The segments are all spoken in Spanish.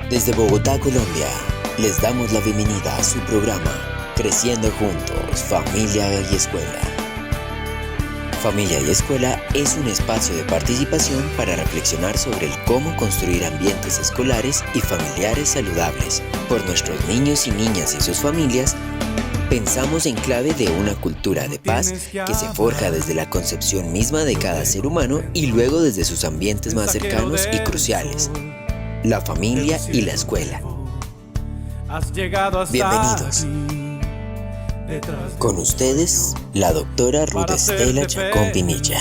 Desde Bogotá, Colombia, les damos la bienvenida a su programa Creciendo Juntos, Familia y Escuela. Familia y Escuela es un espacio de participación para reflexionar sobre el cómo construir ambientes escolares y familiares saludables por nuestros niños y niñas y sus familias. Pensamos en clave de una cultura de paz que se forja desde la concepción misma de cada ser humano y luego desde sus ambientes más cercanos y cruciales, la familia y la escuela. Bienvenidos. Con ustedes, la doctora Ruth Estela Chacón Pinilla.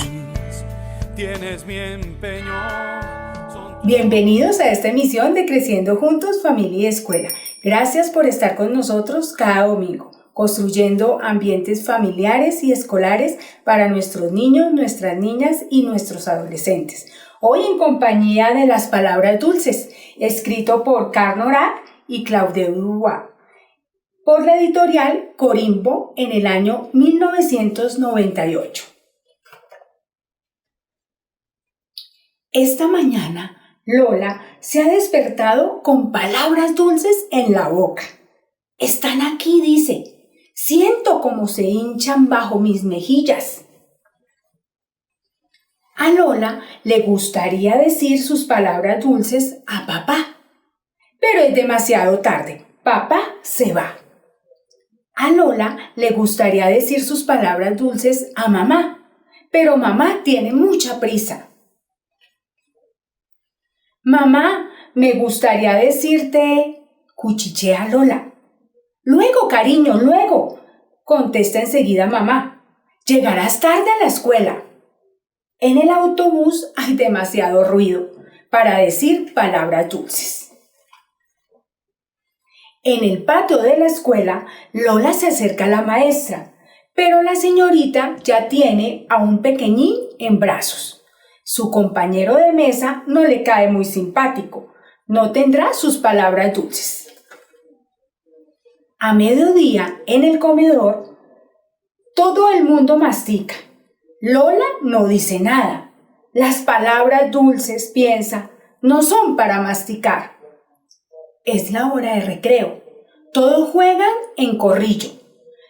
Bienvenidos a esta emisión de Creciendo Juntos, Familia y Escuela. Gracias por estar con nosotros cada domingo, construyendo ambientes familiares y escolares para nuestros niños, nuestras niñas y nuestros adolescentes. Hoy en compañía de Las Palabras Dulces, escrito por Carl Norat y Claude Dubois, por la editorial Corimbo en el año 1998. Esta mañana, Lola se ha despertado con palabras dulces en la boca. Están aquí, dice. Siento como se hinchan bajo mis mejillas. A Lola le gustaría decir sus palabras dulces a papá, pero es demasiado tarde. Papá se va. A Lola le gustaría decir sus palabras dulces a mamá, pero mamá tiene mucha prisa. Mamá, me gustaría decirte, cuchichea Lola. Luego, cariño, luego, contesta enseguida mamá. Llegarás tarde a la escuela. En el autobús hay demasiado ruido para decir palabras dulces. En el patio de la escuela, Lola se acerca a la maestra, pero la señorita ya tiene a un pequeñín en brazos. Su compañero de mesa no le cae muy simpático, no tendrá sus palabras dulces. A mediodía, en el comedor, todo el mundo mastica. Lola no dice nada. Las palabras dulces, piensa, no son para masticar. Es la hora de recreo. Todos juegan en corrillo.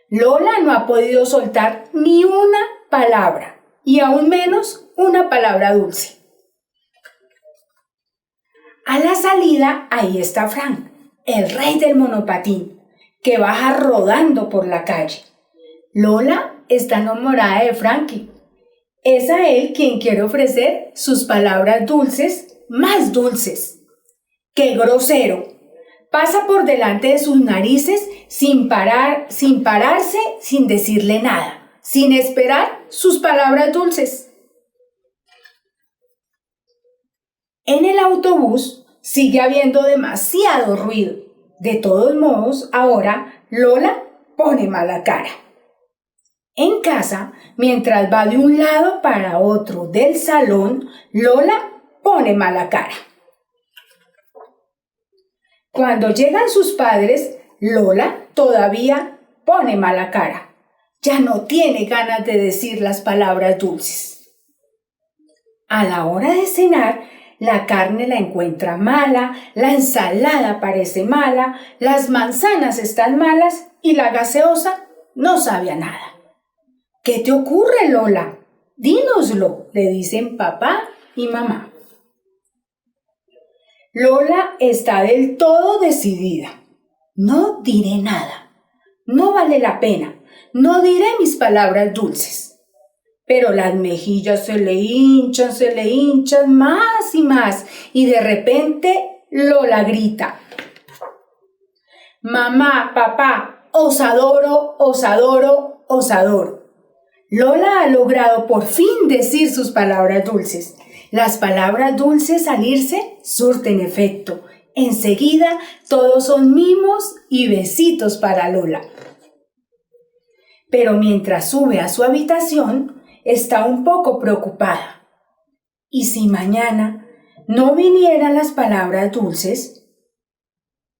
Lola no ha podido soltar ni una palabra, y aún menos una palabra dulce. A la salida, ahí está Frank, el rey del monopatín, que baja rodando por la calle. Lola está enamorada de Frankie. Es a él quien quiere ofrecer sus palabras dulces, más dulces. ¡Qué grosero! Pasa por delante de sus narices sin pararse, sin decirle nada, sin esperar sus palabras dulces. En el autobús sigue habiendo demasiado ruido. De todos modos, ahora Lola pone mala cara. En casa, mientras va de un lado para otro del salón, Lola pone mala cara. Cuando llegan sus padres, Lola todavía pone mala cara. Ya no tiene ganas de decir las palabras dulces. A la hora de cenar, la carne la encuentra mala, la ensalada parece mala, las manzanas están malas y la gaseosa no sabe a nada. ¿Qué te ocurre, Lola? Dínoslo, le dicen papá y mamá. Lola está del todo decidida. No diré nada. No vale la pena. No diré mis palabras dulces. Pero las mejillas se le hinchan más y más. Y de repente Lola grita: mamá, papá, os adoro, os adoro, os adoro. Lola ha logrado por fin decir sus palabras dulces. Las palabras dulces al irse surten efecto. Enseguida todos son mimos y besitos para Lola. Pero mientras sube a su habitación, está un poco preocupada. ¿Y si mañana no vinieran las palabras dulces?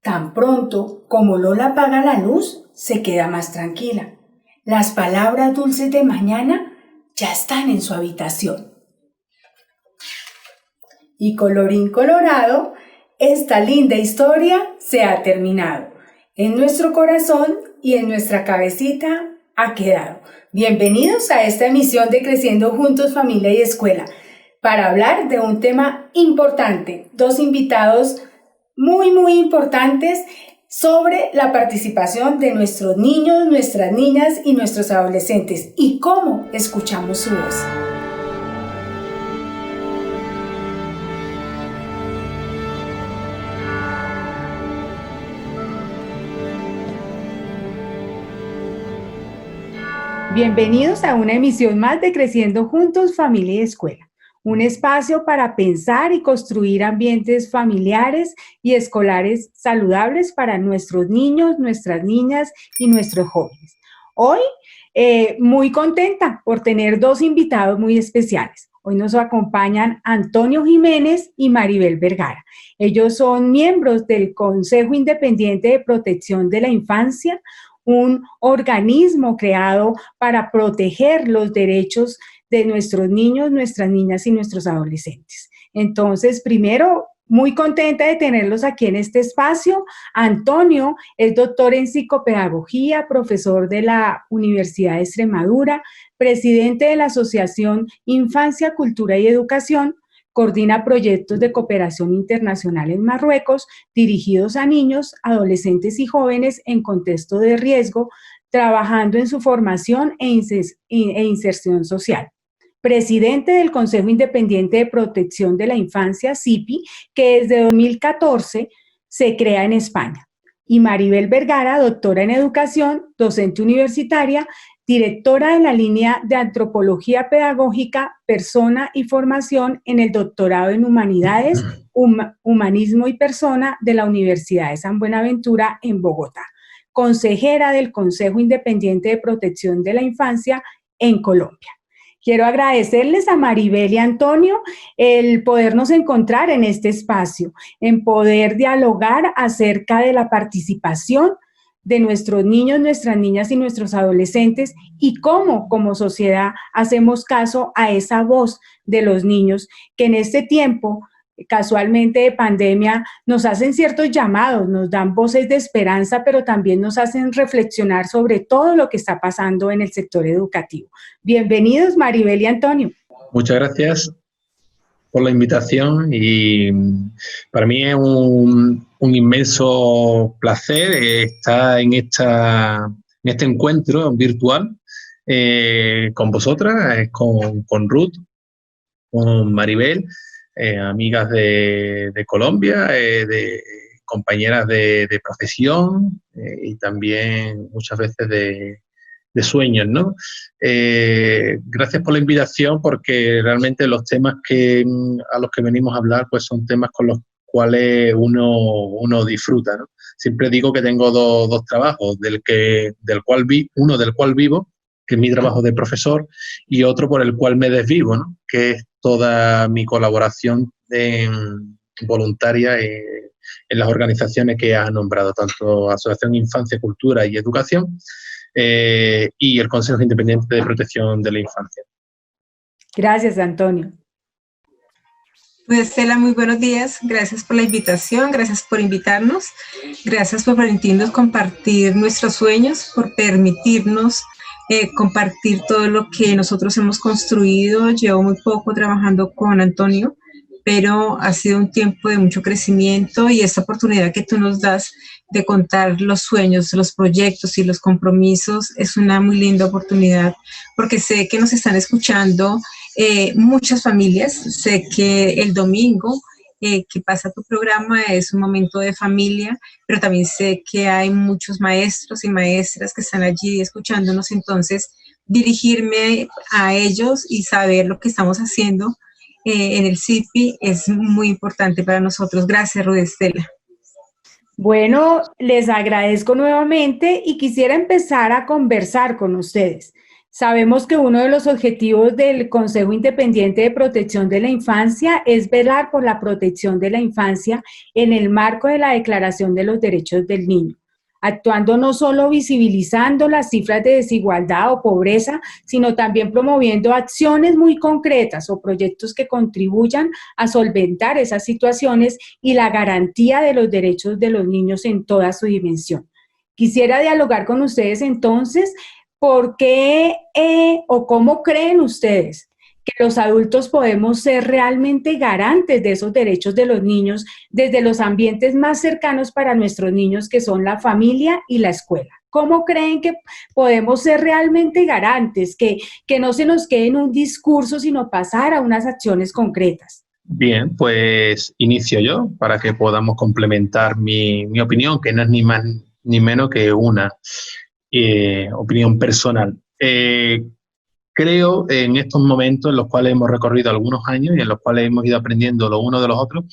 Tan pronto como Lola apaga la luz, se queda más tranquila. Las palabras dulces de mañana ya están en su habitación. Y colorín colorado, esta linda historia se ha terminado. En nuestro corazón y en nuestra cabecita ha quedado. Bienvenidos a esta emisión de Creciendo Juntos, Familia y Escuela, para hablar de un tema importante. Dos invitados muy importantes sobre la participación de nuestros niños, nuestras niñas y nuestros adolescentes y cómo escuchamos su voz. Bienvenidos a una emisión más de Creciendo Juntos, Familia y Escuela, un espacio para pensar y construir ambientes familiares y escolares saludables para nuestros niños, nuestras niñas y nuestros jóvenes. Hoy, muy contenta por tener dos invitados muy especiales. Hoy nos acompañan Antonio Jiménez y Maribel Vergara. Ellos son miembros del Consejo Independiente de Protección de la Infancia, un organismo creado para proteger los derechos de nuestros niños, nuestras niñas y nuestros adolescentes. Entonces, primero, muy contenta de tenerlos aquí en este espacio. Antonio es doctor en psicopedagogía, profesor de la Universidad de Extremadura, presidente de la Asociación Infancia, Cultura y Educación, coordina proyectos de cooperación internacional en Marruecos dirigidos a niños, adolescentes y jóvenes en contexto de riesgo, trabajando en su formación e inserción social. Presidente del Consejo Independiente de Protección de la Infancia, CIPI, que desde 2014 se crea en España. Y Maribel Vergara, doctora en educación, docente universitaria, directora de la línea de Antropología Pedagógica, Persona y Formación en el doctorado en Humanidades, Humanismo y Persona de la Universidad de San Buenaventura en Bogotá. Consejera del Consejo Independiente de Protección de la Infancia en Colombia. Quiero agradecerles a Maribel y Antonio el podernos encontrar en este espacio, en poder dialogar acerca de la participación de nuestros niños, nuestras niñas y nuestros adolescentes y cómo como sociedad hacemos caso a esa voz de los niños que en este tiempo casualmente de pandemia nos hacen ciertos llamados, nos dan voces de esperanza, pero también nos hacen reflexionar sobre todo lo que está pasando en el sector educativo. Bienvenidos Maribel y Antonio. Muchas gracias por la invitación y para mí es un inmenso placer estar en este encuentro virtual con vosotras, con Ruth, con Maribel, amigas de Colombia, de compañeras de profesión y también muchas veces de sueños, ¿no? Gracias por la invitación porque realmente los temas a los que venimos a hablar pues son temas con los cuales uno disfruta, ¿no? Siempre digo que tengo dos trabajos, uno del cual vivo, que es mi trabajo de profesor, y otro por el cual me desvivo, ¿no? Que es toda mi colaboración voluntaria en las organizaciones que ha nombrado, tanto Asociación Infancia, Cultura y Educación, y el Consejo Independiente de Protección de la Infancia. Gracias, Antonio. Pues Estela, muy buenos días. Gracias por la invitación, gracias por invitarnos, gracias por permitirnos compartir nuestros sueños, por permitirnos compartir todo lo que nosotros hemos construido. Llevo muy poco trabajando con Antonio, pero ha sido un tiempo de mucho crecimiento y esta oportunidad que tú nos das de contar los sueños, los proyectos y los compromisos es una muy linda oportunidad porque sé que nos están escuchando muchas familias. Sé que el domingo que pasa tu programa es un momento de familia, pero también sé que hay muchos maestros y maestras que están allí escuchándonos, entonces dirigirme a ellos y saber lo que estamos haciendo en el CIPI es muy importante para nosotros. Gracias, Ruth Estela. Bueno, les agradezco nuevamente y quisiera empezar a conversar con ustedes. Sabemos que uno de los objetivos del Consejo Independiente de Protección de la Infancia es velar por la protección de la infancia en el marco de la Declaración de los Derechos del Niño. actuando no solo visibilizando las cifras de desigualdad o pobreza, sino también promoviendo acciones muy concretas o proyectos que contribuyan a solventar esas situaciones y la garantía de los derechos de los niños en toda su dimensión. Quisiera dialogar con ustedes entonces, ¿por qué o cómo creen ustedes que los adultos podemos ser realmente garantes de esos derechos de los niños desde los ambientes más cercanos para nuestros niños, que son la familia y la escuela? ¿Cómo creen que podemos ser realmente garantes, que no se nos quede en un discurso, sino pasar a unas acciones concretas? Bien, pues inicio yo para que podamos complementar mi opinión, que no es ni más ni menos que una opinión personal. Creo en estos momentos en los cuales hemos recorrido algunos años y en los cuales hemos ido aprendiendo lo uno de los otros,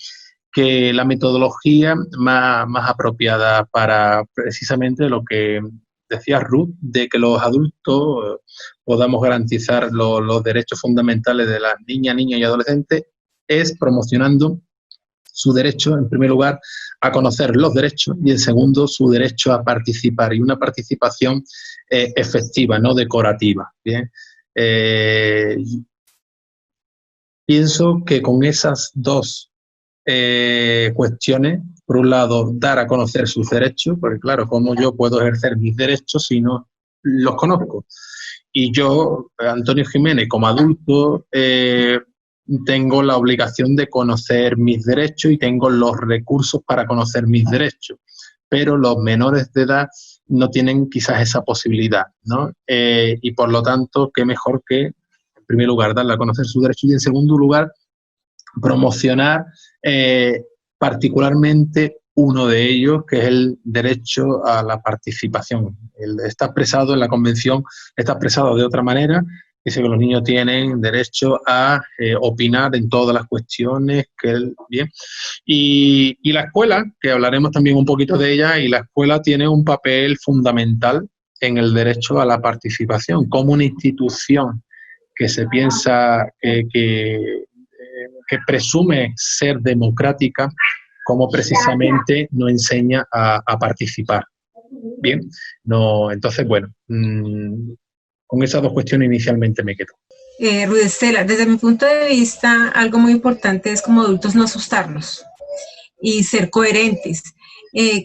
que la metodología más apropiada para precisamente lo que decía Ruth, de que los adultos podamos garantizar los derechos fundamentales de las niñas, niños y adolescentes, es promocionando su derecho, en primer lugar, a conocer los derechos y, en segundo, su derecho a participar, y una participación efectiva, no decorativa. ¿Bien? Pienso que con esas dos cuestiones, por un lado, dar a conocer sus derechos, porque claro, ¿cómo yo puedo ejercer mis derechos si no los conozco? Y yo, Antonio Jiménez, como adulto, tengo la obligación de conocer mis derechos y tengo los recursos para conocer mis derechos, pero los menores de edad no tienen quizás esa posibilidad, ¿no? Y por lo tanto, qué mejor que, en primer lugar, darle a conocer sus derechos y, en segundo lugar, promocionar particularmente uno de ellos, que es el derecho a la participación. Está expresado en la Convención, está expresado de otra manera. Dice que los niños tienen derecho a opinar en todas las cuestiones. Bien. Y la escuela, que hablaremos también un poquito de ella, y la escuela tiene un papel fundamental en el derecho a la participación, como una institución que se piensa que presume ser democrática, como precisamente nos enseña a participar. Bien, no, entonces, bueno, con esas dos cuestiones inicialmente me quedo. Ruth Estela, desde mi punto de vista, algo muy importante es como adultos no asustarnos y ser coherentes.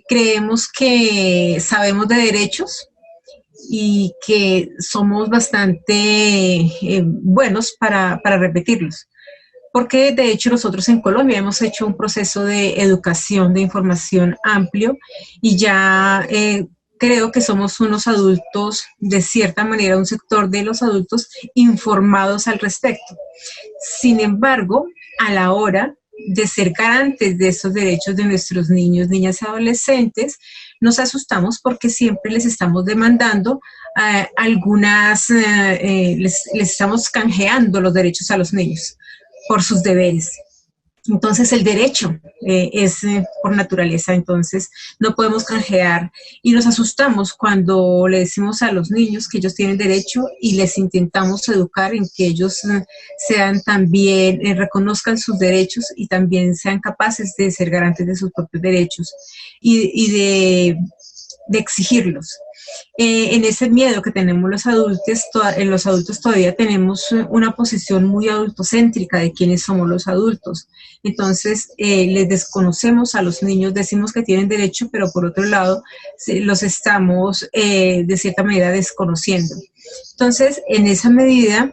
Creemos que sabemos de derechos y que somos bastante buenos para repetirlos. Porque de hecho nosotros en Colombia hemos hecho un proceso de educación, de información amplio, y ya creo que somos unos adultos, de cierta manera, un sector de los adultos informados al respecto. Sin embargo, a la hora de ser garantes de esos derechos de nuestros niños, niñas y adolescentes, nos asustamos porque siempre les estamos demandando les estamos canjeando los derechos a los niños por sus deberes. Entonces el derecho es por naturaleza, entonces no podemos canjear y nos asustamos cuando le decimos a los niños que ellos tienen derecho y les intentamos educar en que ellos sean también, reconozcan sus derechos y también sean capaces de ser garantes de sus propios derechos y de exigirlos. En ese miedo que tenemos los adultos todavía tenemos una posición muy adultocéntrica de quiénes somos los adultos. Entonces, les desconocemos a los niños, decimos que tienen derecho, pero por otro lado, los estamos de cierta manera desconociendo. Entonces, en esa medida,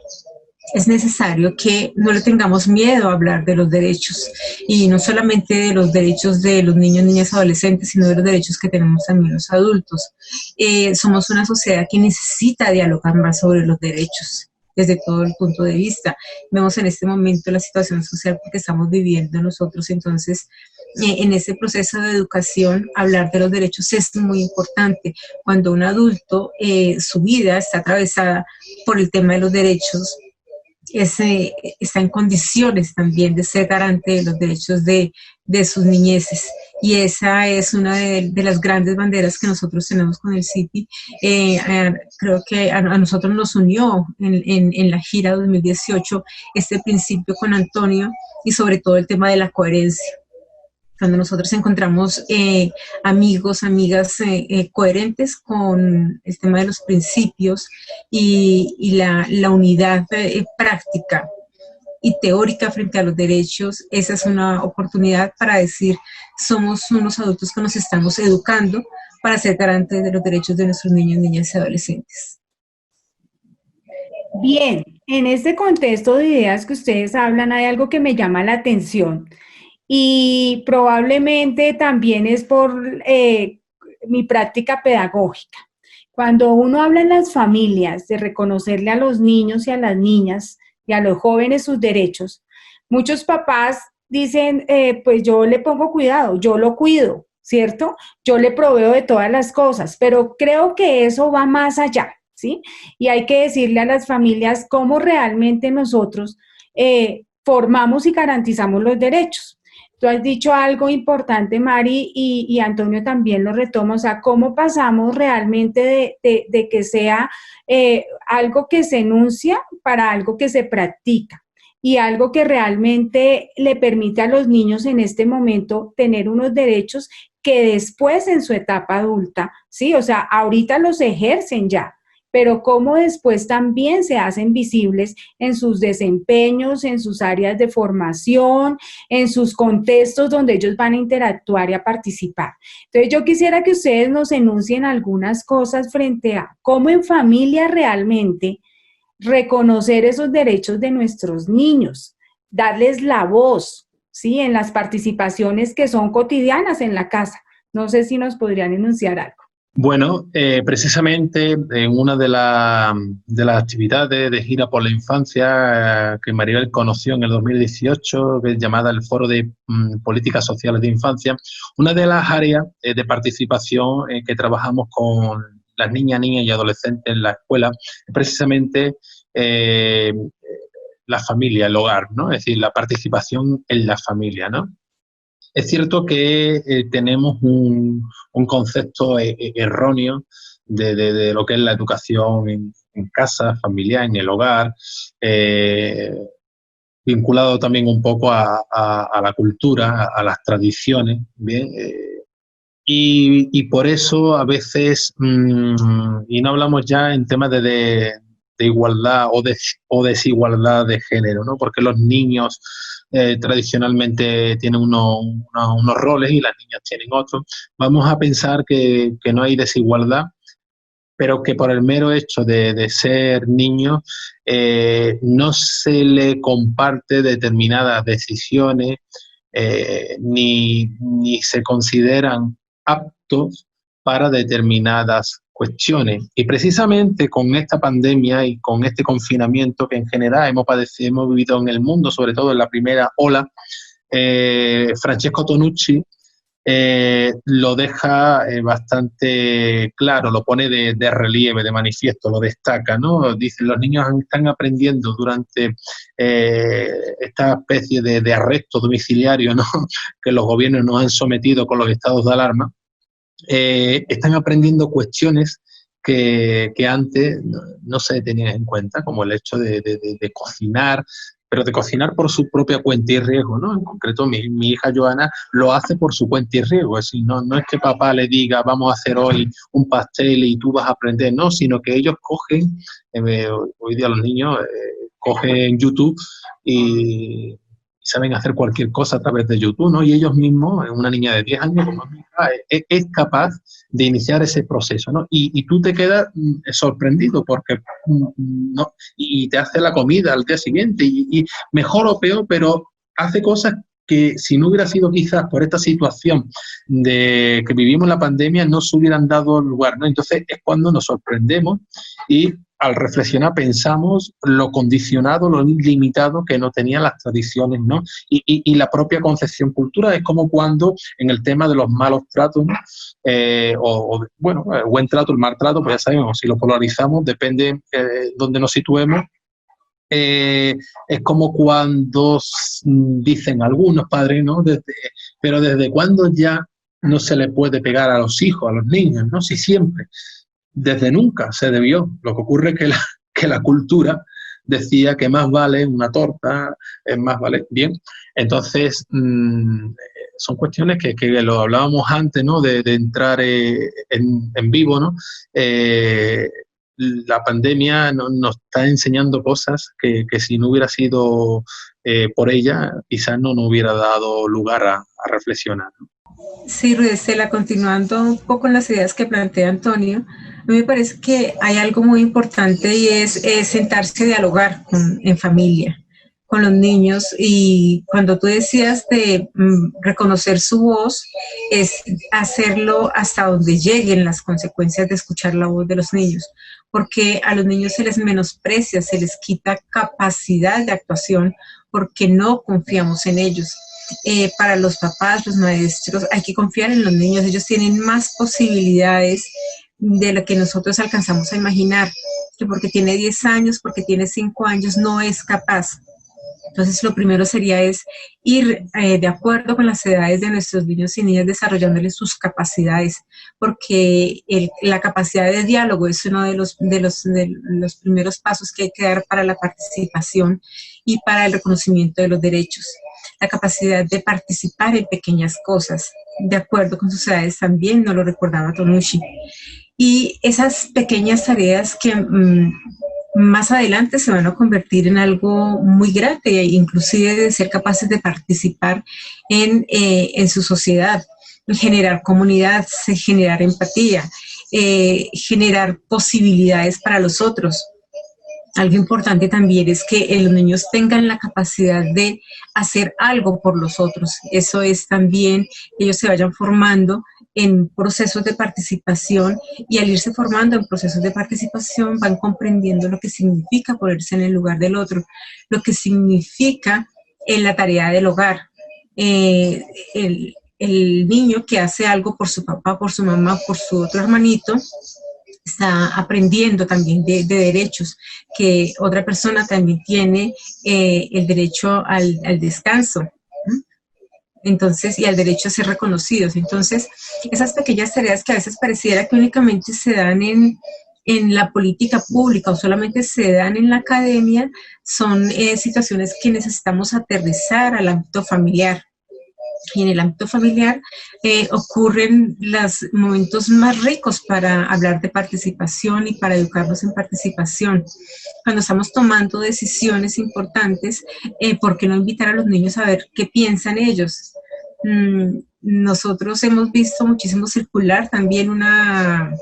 es necesario que no le tengamos miedo a hablar de los derechos, y no solamente de los derechos de los niños, niñas, adolescentes, sino de los derechos que tenemos también los adultos. Somos una sociedad que necesita dialogar más sobre los derechos desde todo el punto de vista. Vemos en este momento la situación social que estamos viviendo nosotros, entonces en ese proceso de educación hablar de los derechos es muy importante. Cuando un adulto, su vida está atravesada por el tema de los derechos, está en condiciones también de ser garante de los derechos de sus niñeces. Y esa es una de las grandes banderas que nosotros tenemos con el CIPI. Creo que a nosotros nos unió en la gira 2018 este principio con Antonio, y sobre todo el tema de la coherencia. cuando nosotros encontramos amigos, amigas coherentes con el tema de los principios y la unidad práctica y teórica frente a los derechos, esa es una oportunidad para decir, somos unos adultos que nos estamos educando para ser garantes de los derechos de nuestros niños, niñas y adolescentes. Bien, en este contexto de ideas que ustedes hablan, hay algo que me llama la atención y probablemente también es por mi práctica pedagógica. Cuando uno habla en las familias de reconocerle a los niños y a las niñas y a los jóvenes sus derechos, muchos papás dicen, pues yo le pongo cuidado, yo lo cuido, ¿cierto? Yo le proveo de todas las cosas, pero creo que eso va más allá, ¿sí? Y hay que decirle a las familias cómo realmente nosotros formamos y garantizamos los derechos. Tú has dicho algo importante, Mari, y Antonio también lo retoma, o sea, cómo pasamos realmente de que sea algo que se enuncia para algo que se practica y algo que realmente le permite a los niños en este momento tener unos derechos que después en su etapa adulta, ¿sí? O sea, ahorita los ejercen ya, pero cómo después también se hacen visibles en sus desempeños, en sus áreas de formación, en sus contextos donde ellos van a interactuar y a participar. Entonces yo quisiera que ustedes nos enuncien algunas cosas frente a cómo en familia realmente reconocer esos derechos de nuestros niños, darles la voz, ¿sí? En las participaciones que son cotidianas en la casa. No sé si nos podrían enunciar algo. Bueno, precisamente en una de las actividades de gira por la infancia que Maribel conoció en el 2018, que es llamada el Foro de Políticas Sociales de Infancia, una de las áreas de participación que trabajamos con las niñas y adolescentes en la escuela es precisamente la familia, el hogar, ¿no? Es decir, la participación en la familia, ¿no? Es cierto que tenemos un concepto erróneo de lo que es la educación en casa, familiar, en el hogar, vinculado también un poco a la cultura, a las tradiciones, ¿bien? Y por eso a veces, y no hablamos ya en temas de igualdad o desigualdad de género, ¿no? Porque los niños tradicionalmente tienen unos roles y las niñas tienen otros. Vamos a pensar que no hay desigualdad, pero que por el mero hecho de ser niños no se le comparte determinadas decisiones ni se consideran aptos para determinadas cuestiones. Y precisamente con esta pandemia y con este confinamiento que en general hemos vivido en el mundo, sobre todo en la primera ola, Francesco Tonucci lo deja bastante claro, lo pone de relieve, de manifiesto, lo destaca, ¿no? Dice, los niños están aprendiendo durante esta especie de arresto domiciliario, ¿no? Que los gobiernos nos han sometido con los estados de alarma, están aprendiendo cuestiones que antes no se tenían en cuenta, como el hecho de cocinar, pero de cocinar por su propia cuenta y riesgo, ¿no? En concreto, mi hija Joana lo hace por su cuenta y riesgo, es decir, no es que papá le diga, vamos a hacer hoy un pastel y tú vas a aprender, no, sino que ellos cogen, hoy día los niños cogen YouTube y saben hacer cualquier cosa a través de YouTube, ¿no? Y ellos mismos, una niña de 10 años como mi hija, es capaz de iniciar ese proceso, ¿no? Y tú te quedas sorprendido porque no, y te hace la comida al día siguiente, y mejor o peor, pero hace cosas que si no hubiera sido quizás por esta situación de que vivimos la pandemia, no se hubieran dado lugar, ¿no? Entonces es cuando nos sorprendemos y al reflexionar pensamos lo condicionado, lo limitado que no tenían las tradiciones, ¿no? Y la propia concepción cultural es como cuando en el tema de los malos tratos, ¿no? Bueno, el buen trato, el mal trato, pues ya sabemos, si lo polarizamos, depende donde nos situemos. Es como cuando dicen algunos padres, ¿no? Pero ¿desde cuándo ya no se le puede pegar a los hijos, a los niños, ¿no? Si siempre. Desde nunca se debió. Lo que ocurre es que la cultura decía que más vale una torta, es más vale. Bien, entonces son cuestiones que lo hablábamos antes, ¿no? De entrar en vivo, ¿no? La pandemia nos está enseñando cosas que si no hubiera sido por ella, quizás no nos hubiera dado lugar a reflexionar, ¿no? Sí, Rudestela, continuando un poco en las ideas que plantea Antonio, a mí me parece que hay algo muy importante y es sentarse a dialogar en familia con los niños, y cuando tú decías de reconocer su voz, es hacerlo hasta donde lleguen las consecuencias de escuchar la voz de los niños, porque a los niños se les menosprecia, se les quita capacidad de actuación porque no confiamos en ellos. Para los papás, los maestros, hay que confiar en los niños, ellos tienen más posibilidades de lo que nosotros alcanzamos a imaginar, que porque tiene 10 años, porque tiene 5 años, no es capaz. Entonces, lo primero sería es ir de acuerdo con las edades de nuestros niños y niñas, desarrollándoles sus capacidades, porque la capacidad de diálogo es uno de los primeros pasos que hay que dar para la participación y para el reconocimiento de los derechos. La capacidad de participar en pequeñas cosas, de acuerdo con sus edades también, no lo recordaba Tonushi. Y esas pequeñas tareas que más adelante se van a convertir en algo muy grande, inclusive de ser capaces de participar en su sociedad, generar comunidad, generar empatía, generar posibilidades para los otros. Algo importante también es que los niños tengan la capacidad de hacer algo por los otros. Eso es también que ellos se vayan formando en procesos de participación, y al irse formando en procesos de participación van comprendiendo lo que significa ponerse en el lugar del otro, lo que significa en la tarea del hogar. El niño que hace algo por su papá, por su mamá, por su otro hermanito, está aprendiendo también de derechos, que otra persona también tiene el derecho al descanso. Entonces, y al derecho a ser reconocidos. Entonces, esas pequeñas tareas que a veces pareciera que únicamente se dan en la política pública o solamente se dan en la academia, son situaciones que necesitamos aterrizar al ámbito familiar. Y en el ámbito familiar ocurren los momentos más ricos para hablar de participación y para educarnos en participación. Cuando estamos tomando decisiones importantes, ¿por qué no invitar a los niños a ver qué piensan ellos? Nosotros hemos visto muchísimo circular también una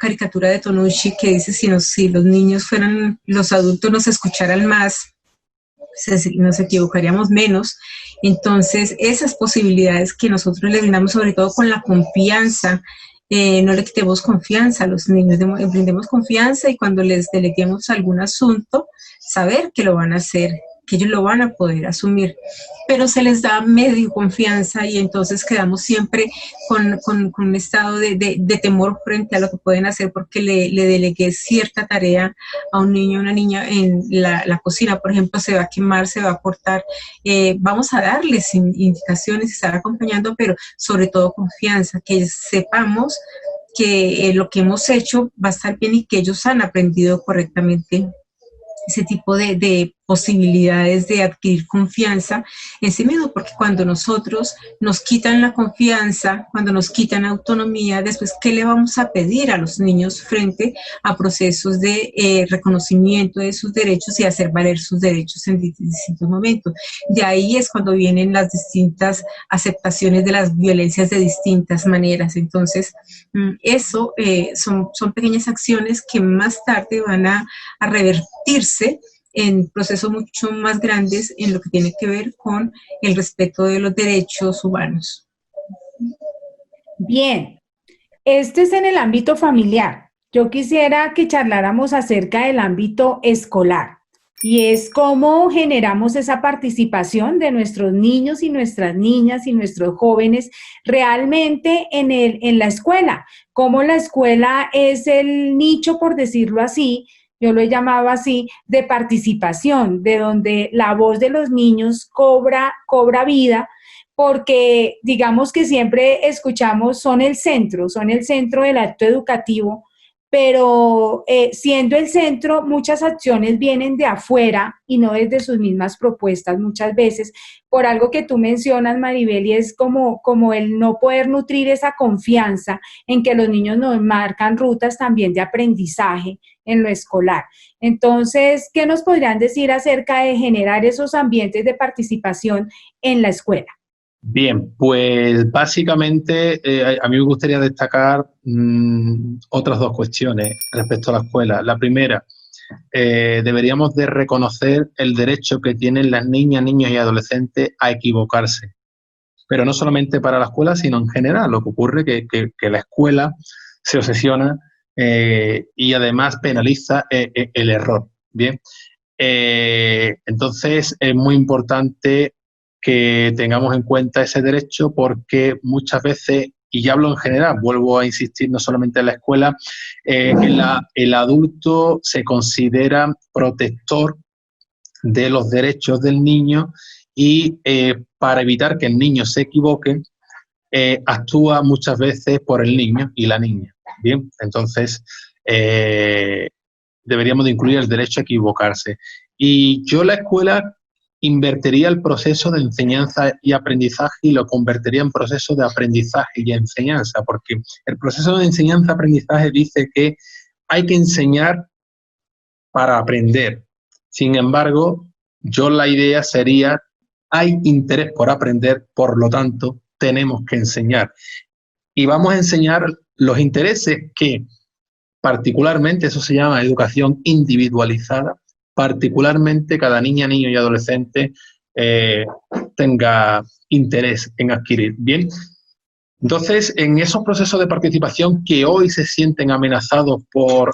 caricatura de Tonushi que dice si los niños fueran, los adultos nos escucharan más, nos equivocaríamos menos. Entonces, esas posibilidades que nosotros les brindamos, sobre todo con la confianza, no le quitemos confianza a los niños, brindemos confianza, y cuando les deleguemos algún asunto, saber que lo van a hacer, que ellos lo van a poder asumir, pero se les da medio confianza y entonces quedamos siempre con un estado de temor frente a lo que pueden hacer, porque le delegué cierta tarea a un niño o una niña en la cocina, por ejemplo, se va a quemar, se va a cortar, vamos a darles indicaciones, estar acompañando, pero sobre todo confianza, que sepamos que lo que hemos hecho va a estar bien y que ellos han aprendido correctamente. Ese tipo de posibilidades de adquirir confianza en sí mismo, porque cuando nosotros nos quitan la confianza, cuando nos quitan autonomía, después, ¿qué le vamos a pedir a los niños frente a procesos de reconocimiento de sus derechos y hacer valer sus derechos en distintos momentos? De ahí es cuando vienen las distintas aceptaciones de las violencias de distintas maneras. Entonces, eso son pequeñas acciones que más tarde van a revertirse en procesos mucho más grandes en lo que tiene que ver con el respeto de los derechos humanos. Bien, este es en el ámbito familiar. Yo quisiera que charláramos acerca del ámbito escolar, y es cómo generamos esa participación de nuestros niños y nuestras niñas y nuestros jóvenes realmente en la escuela, cómo la escuela es el nicho, por decirlo así, yo lo he llamado así, de participación, de donde la voz de los niños cobra vida, porque digamos que siempre escuchamos son el centro del acto educativo, pero siendo el centro, muchas acciones vienen de afuera y no desde sus mismas propuestas muchas veces, por algo que tú mencionas, Maribel, y es como el no poder nutrir esa confianza en que los niños nos marcan rutas también de aprendizaje en lo escolar. Entonces, ¿qué nos podrían decir acerca de generar esos ambientes de participación en la escuela? Bien, pues básicamente a mí me gustaría destacar otras dos cuestiones respecto a la escuela. La primera, deberíamos de reconocer el derecho que tienen las niñas, niños y adolescentes a equivocarse. Pero no solamente para la escuela, sino en general. Lo que ocurre es que la escuela se obsesiona y además penaliza el error. Bien, entonces es muy importante que tengamos en cuenta ese derecho porque muchas veces, y ya hablo en general, vuelvo a insistir, no solamente en la escuela, el adulto se considera protector de los derechos del niño y para evitar que el niño se equivoque, actúa muchas veces por el niño y la niña. Bien, entonces deberíamos de incluir el derecho a equivocarse. Y yo la escuela invertiría el proceso de enseñanza y aprendizaje y lo convertiría en proceso de aprendizaje y enseñanza, porque el proceso de enseñanza-aprendizaje dice que hay que enseñar para aprender. Sin embargo, yo la idea sería, hay interés por aprender, por lo tanto, tenemos que enseñar. Y vamos a enseñar los intereses que, particularmente, eso se llama educación individualizada, particularmente cada niña, niño y adolescente tenga interés en adquirir. Bien, entonces, en esos procesos de participación que hoy se sienten amenazados por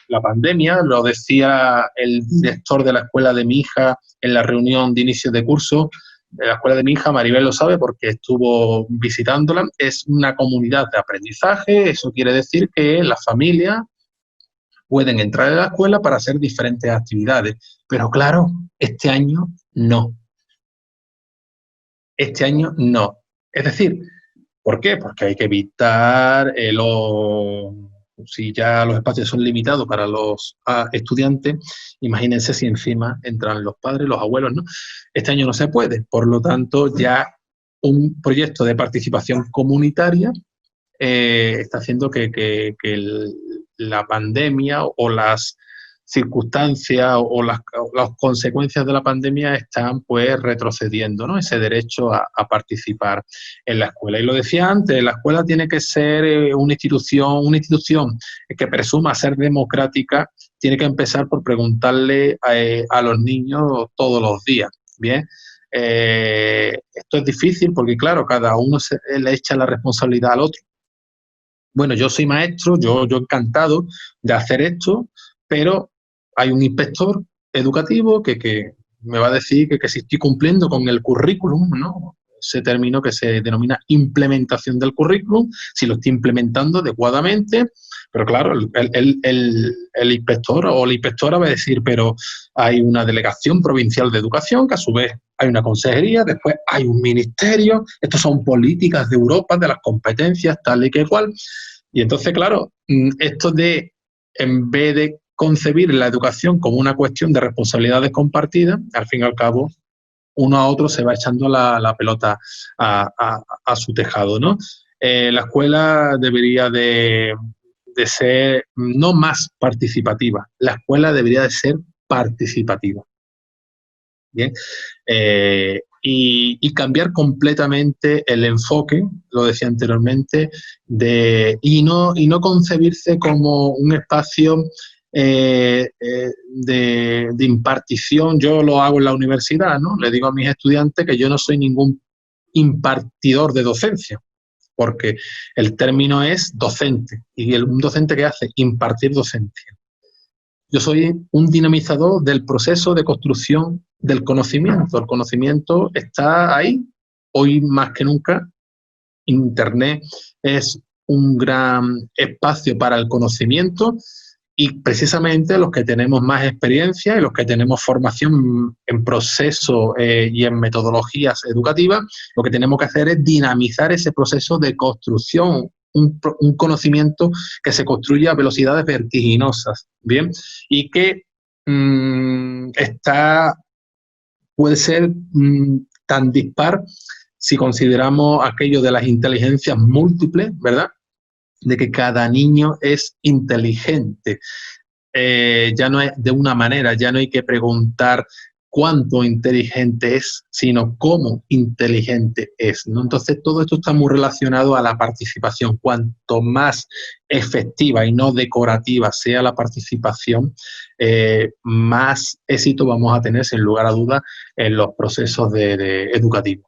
la pandemia, lo decía el director de la escuela de mi hija en la reunión de inicio de curso, de la escuela de mi hija, Maribel lo sabe porque estuvo visitándola, es una comunidad de aprendizaje, eso quiere decir que las familias pueden entrar a la escuela para hacer diferentes actividades, pero claro, este año no. Este año no. Es decir, ¿por qué? Porque hay que evitar si ya los espacios son limitados para los estudiantes, imagínense si encima entran los padres, los abuelos, ¿no? Este año no se puede, por lo tanto ya un proyecto de participación comunitaria está haciendo que la pandemia o las circunstancias o las consecuencias de la pandemia están pues retrocediendo, ¿no? Ese derecho a participar en la escuela. Y lo decía antes, la escuela tiene que ser una institución que presuma ser democrática, tiene que empezar por preguntarle a los niños todos los días, ¿bien? Esto es difícil porque, claro, cada uno le echa la responsabilidad al otro. Bueno, yo soy maestro, yo encantado de hacer esto, pero hay un inspector educativo que me va a decir que si estoy cumpliendo con el currículum, ¿no? Ese término que se denomina implementación del currículum, si lo estoy implementando adecuadamente, pero claro, el inspector o la inspectora va a decir, pero hay una delegación provincial de educación, que a su vez hay una consejería, después hay un ministerio, estos son políticas de Europa, de las competencias, tal y que cual. Y entonces, claro, esto de, en vez de concebir la educación como una cuestión de responsabilidades compartidas, al fin y al cabo, uno a otro se va echando la pelota a su tejado, ¿no? La escuela debería de ser no más participativa, la escuela debería de ser participativa. Bien, y cambiar completamente el enfoque, lo decía anteriormente, y no concebirse como un espacio de impartición. Yo lo hago en la universidad, ¿no? Le digo a mis estudiantes que yo no soy ningún impartidor de docencia, porque el término es docente, y un docente que hace impartir docencia. Yo soy un dinamizador del proceso de construcción del conocimiento. El conocimiento está ahí, hoy más que nunca. Internet es un gran espacio para el conocimiento y precisamente los que tenemos más experiencia y los que tenemos formación en proceso y en metodologías educativas, lo que tenemos que hacer es dinamizar ese proceso de construcción un conocimiento que se construye a velocidades vertiginosas, ¿bien? Y que puede ser tan dispar si consideramos aquello de las inteligencias múltiples, ¿verdad? De que cada niño es inteligente. Ya no es de una manera, ya no hay que preguntar cuánto inteligente es, sino cómo inteligente es, ¿no? Entonces, todo esto está muy relacionado a la participación. Cuanto más efectiva y no decorativa sea la participación, más éxito vamos a tener, sin lugar a dudas, en los procesos educativos.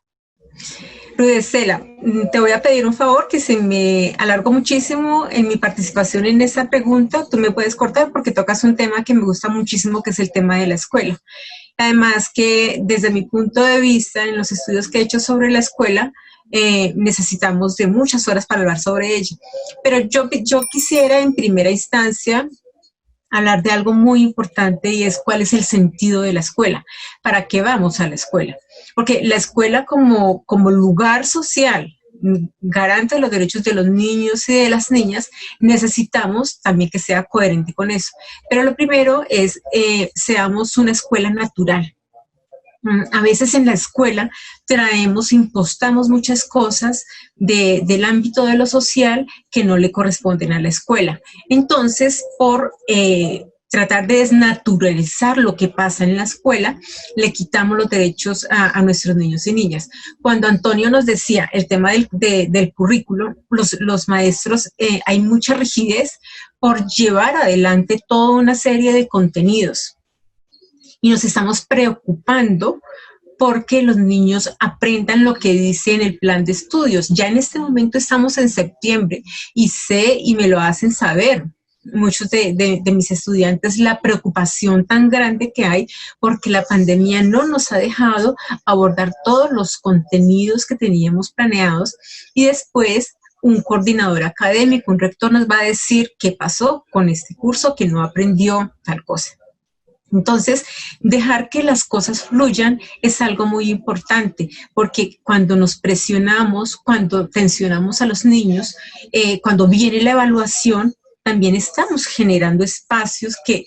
Rudestela, te voy a pedir un favor, que se me alargó muchísimo en mi participación en esa pregunta. Tú me puedes cortar porque tocas un tema que me gusta muchísimo, que es el tema de la escuela. Además que desde mi punto de vista, en los estudios que he hecho sobre la escuela, necesitamos de muchas horas para hablar sobre ella. Pero yo quisiera en primera instancia hablar de algo muy importante, y es cuál es el sentido de la escuela. ¿Para qué vamos a la escuela? Porque la escuela como lugar social, garante de los derechos de los niños y de las niñas, necesitamos también que sea coherente con eso. Pero lo primero es, seamos una escuela natural. A veces en la escuela impostamos muchas cosas del ámbito de lo social que no le corresponden a la escuela. Entonces, por tratar de desnaturalizar lo que pasa en la escuela, le quitamos los derechos a nuestros niños y niñas. Cuando Antonio nos decía el tema del currículo, los maestros, hay mucha rigidez por llevar adelante toda una serie de contenidos. Y nos estamos preocupando porque los niños aprendan lo que dice en el plan de estudios. Ya en este momento estamos en septiembre y sé, y me lo hacen saber muchos de mis estudiantes, la preocupación tan grande que hay porque la pandemia no nos ha dejado abordar todos los contenidos que teníamos planeados, y después un coordinador académico, un rector, nos va a decir qué pasó con este curso, que no aprendió tal cosa. Entonces, dejar que las cosas fluyan es algo muy importante, porque cuando nos presionamos, cuando tensionamos a los niños, cuando viene la evaluación, también estamos generando espacios que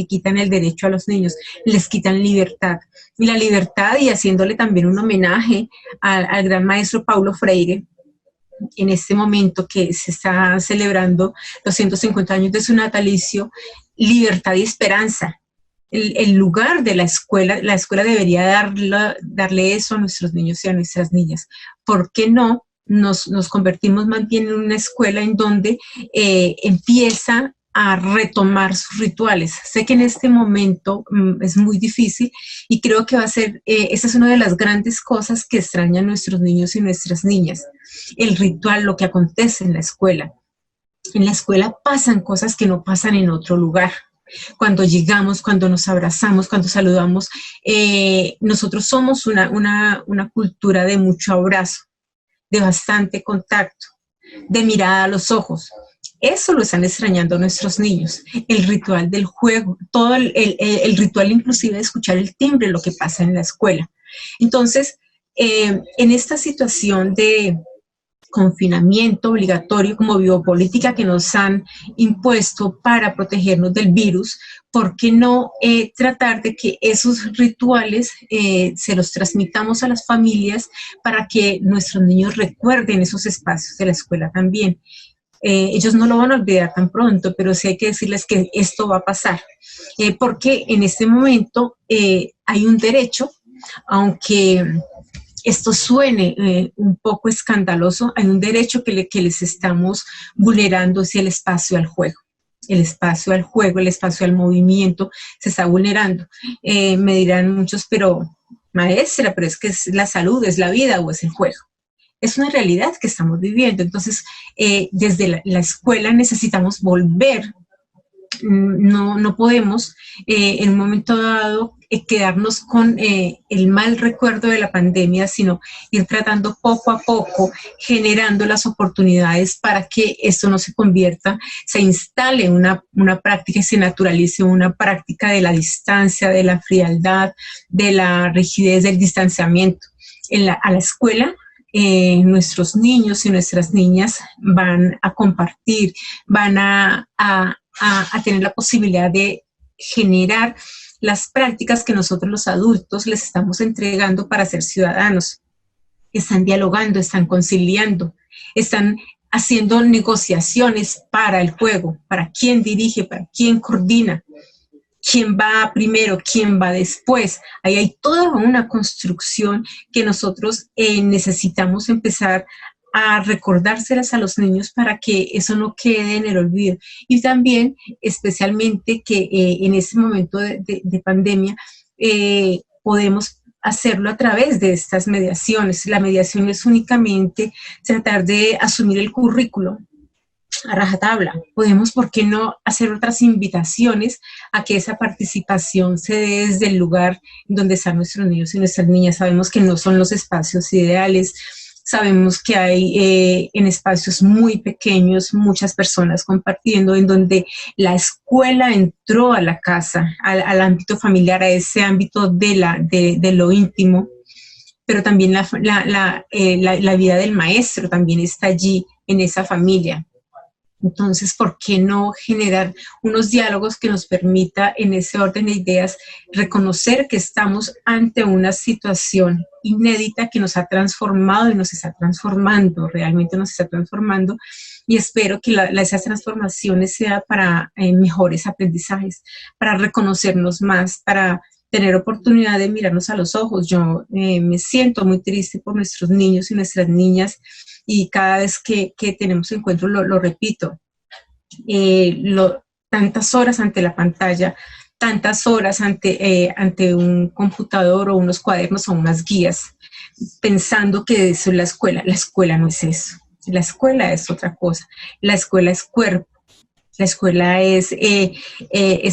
quitan el derecho a los niños, les quitan libertad. Y la libertad, y haciéndole también un homenaje al gran maestro Paulo Freire, en este momento que se está celebrando los 150 años de su natalicio, libertad y esperanza. El lugar de la escuela debería darle eso a nuestros niños y a nuestras niñas. ¿Por qué no nos convertimos más bien en una escuela en donde empieza a retomar sus rituales? Sé que en este momento es muy difícil, y creo que va a ser, esa es una de las grandes cosas que extrañan nuestros niños y nuestras niñas, el ritual, lo que acontece en la escuela. En la escuela pasan cosas que no pasan en otro lugar. Cuando llegamos, cuando nos abrazamos, cuando saludamos, nosotros somos una cultura de mucho abrazo, de bastante contacto, de mirada a los ojos. Eso lo están extrañando nuestros niños. El ritual del juego, todo el ritual inclusive de escuchar el timbre, lo que pasa en la escuela. Entonces, en esta situación de confinamiento obligatorio como biopolítica que nos han impuesto para protegernos del virus, ¿por qué no tratar de que esos rituales se los transmitamos a las familias para que nuestros niños recuerden esos espacios de la escuela también? Ellos no lo van a olvidar tan pronto, pero sí hay que decirles que esto va a pasar, porque en este momento hay un derecho, aunque esto suene un poco escandaloso, hay un derecho que les estamos vulnerando, es el espacio al juego. El espacio al juego, el espacio al movimiento se está vulnerando. Me dirán muchos, pero maestra, pero es que es la salud, es la vida o es el juego. Es una realidad que estamos viviendo. Entonces, desde la escuela necesitamos volver. No podemos en un momento dado quedarnos con el mal recuerdo de la pandemia, sino ir tratando poco a poco, generando las oportunidades para que esto no se convierta, se instale una práctica y se naturalice una práctica de la distancia, de la frialdad, de la rigidez, del distanciamiento. A la escuela nuestros niños y nuestras niñas van a compartir, van a tener la posibilidad de generar las prácticas que nosotros los adultos les estamos entregando para ser ciudadanos. Están dialogando, están conciliando, están haciendo negociaciones para el juego, para quién dirige, para quién coordina, quién va primero, quién va después. Ahí hay toda una construcción que nosotros necesitamos empezar a recordárselas a los niños para que eso no quede en el olvido. Y también, especialmente, que en este momento de pandemia, podemos hacerlo a través de estas mediaciones. La mediación es únicamente tratar de asumir el currículo a rajatabla. Podemos, ¿por qué no?, hacer otras invitaciones a que esa participación se dé desde el lugar donde están nuestros niños y nuestras niñas. Sabemos que no son los espacios ideales, sabemos que hay en espacios muy pequeños muchas personas compartiendo, en donde la escuela entró a la casa, al ámbito familiar, a ese ámbito de lo íntimo, pero también la vida del maestro también está allí en esa familia. Entonces, ¿por qué no generar unos diálogos que nos permita, en ese orden de ideas, reconocer que estamos ante una situación inédita que nos ha transformado y nos está transformando, realmente nos está transformando, y espero que esas transformaciones sean para mejores aprendizajes, para reconocernos más, para tener oportunidad de mirarnos a los ojos. Yo me siento muy triste por nuestros niños y nuestras niñas, y cada vez que tenemos encuentro lo repito. Tantas horas ante la pantalla, tantas horas ante un computador o unos cuadernos o unas guías, pensando que eso es la escuela. La escuela no es eso. La escuela es otra cosa. La escuela es cuerpo. La escuela es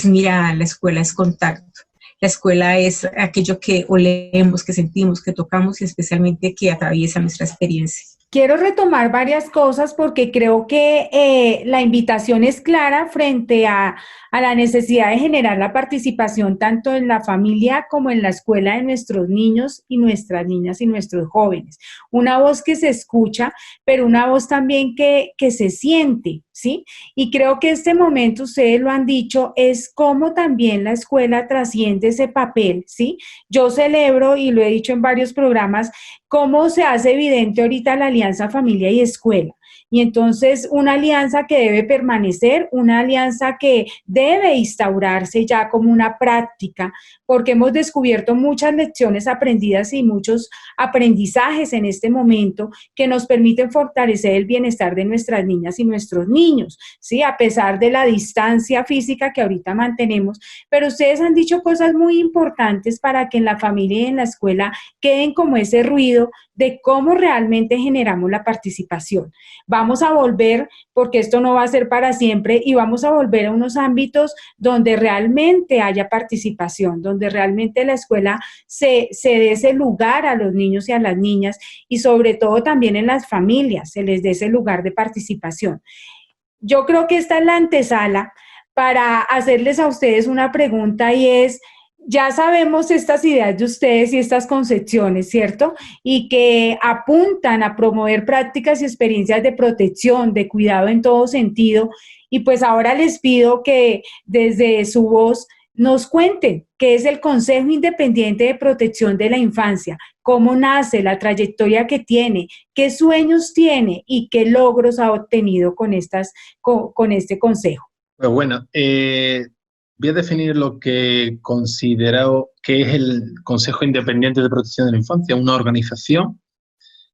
mirada. La escuela es contacto. La escuela es aquello que olemos, que sentimos, que tocamos y especialmente que atraviesa nuestra experiencia. Quiero retomar varias cosas porque creo que la invitación es clara frente a la necesidad de generar la participación tanto en la familia como en la escuela de nuestros niños y nuestras niñas y nuestros jóvenes. Una voz que se escucha, pero una voz también que se siente, ¿sí? Y creo que este momento, ustedes lo han dicho, es cómo también la escuela trasciende ese papel, ¿sí? Yo celebro, y lo he dicho en varios programas, cómo se hace evidente ahorita la alianza familia y escuela. Y entonces una alianza que debe permanecer, una alianza que debe instaurarse ya como una práctica, porque hemos descubierto muchas lecciones aprendidas y muchos aprendizajes en este momento que nos permiten fortalecer el bienestar de nuestras niñas y nuestros niños, ¿sí? A pesar de la distancia física que ahorita mantenemos, pero ustedes han dicho cosas muy importantes para que en la familia y en la escuela queden como ese ruido de cómo realmente generamos la participación. Vamos a volver, porque esto no va a ser para siempre, y vamos a volver a unos ámbitos donde realmente haya participación, donde realmente la escuela se dé ese lugar a los niños y a las niñas, y sobre todo también en las familias se les dé ese lugar de participación. Yo creo que esta es la antesala para hacerles a ustedes una pregunta, y es: ya sabemos estas ideas de ustedes y estas concepciones, ¿cierto? Y que apuntan a promover prácticas y experiencias de protección, de cuidado en todo sentido. Y pues ahora les pido que desde su voz nos cuenten qué es el Consejo Independiente de Protección de la Infancia, cómo nace, la trayectoria que tiene, qué sueños tiene y qué logros ha obtenido con este consejo. Pues bueno, voy a definir lo que considero que es el Consejo Independiente de Protección de la Infancia, una organización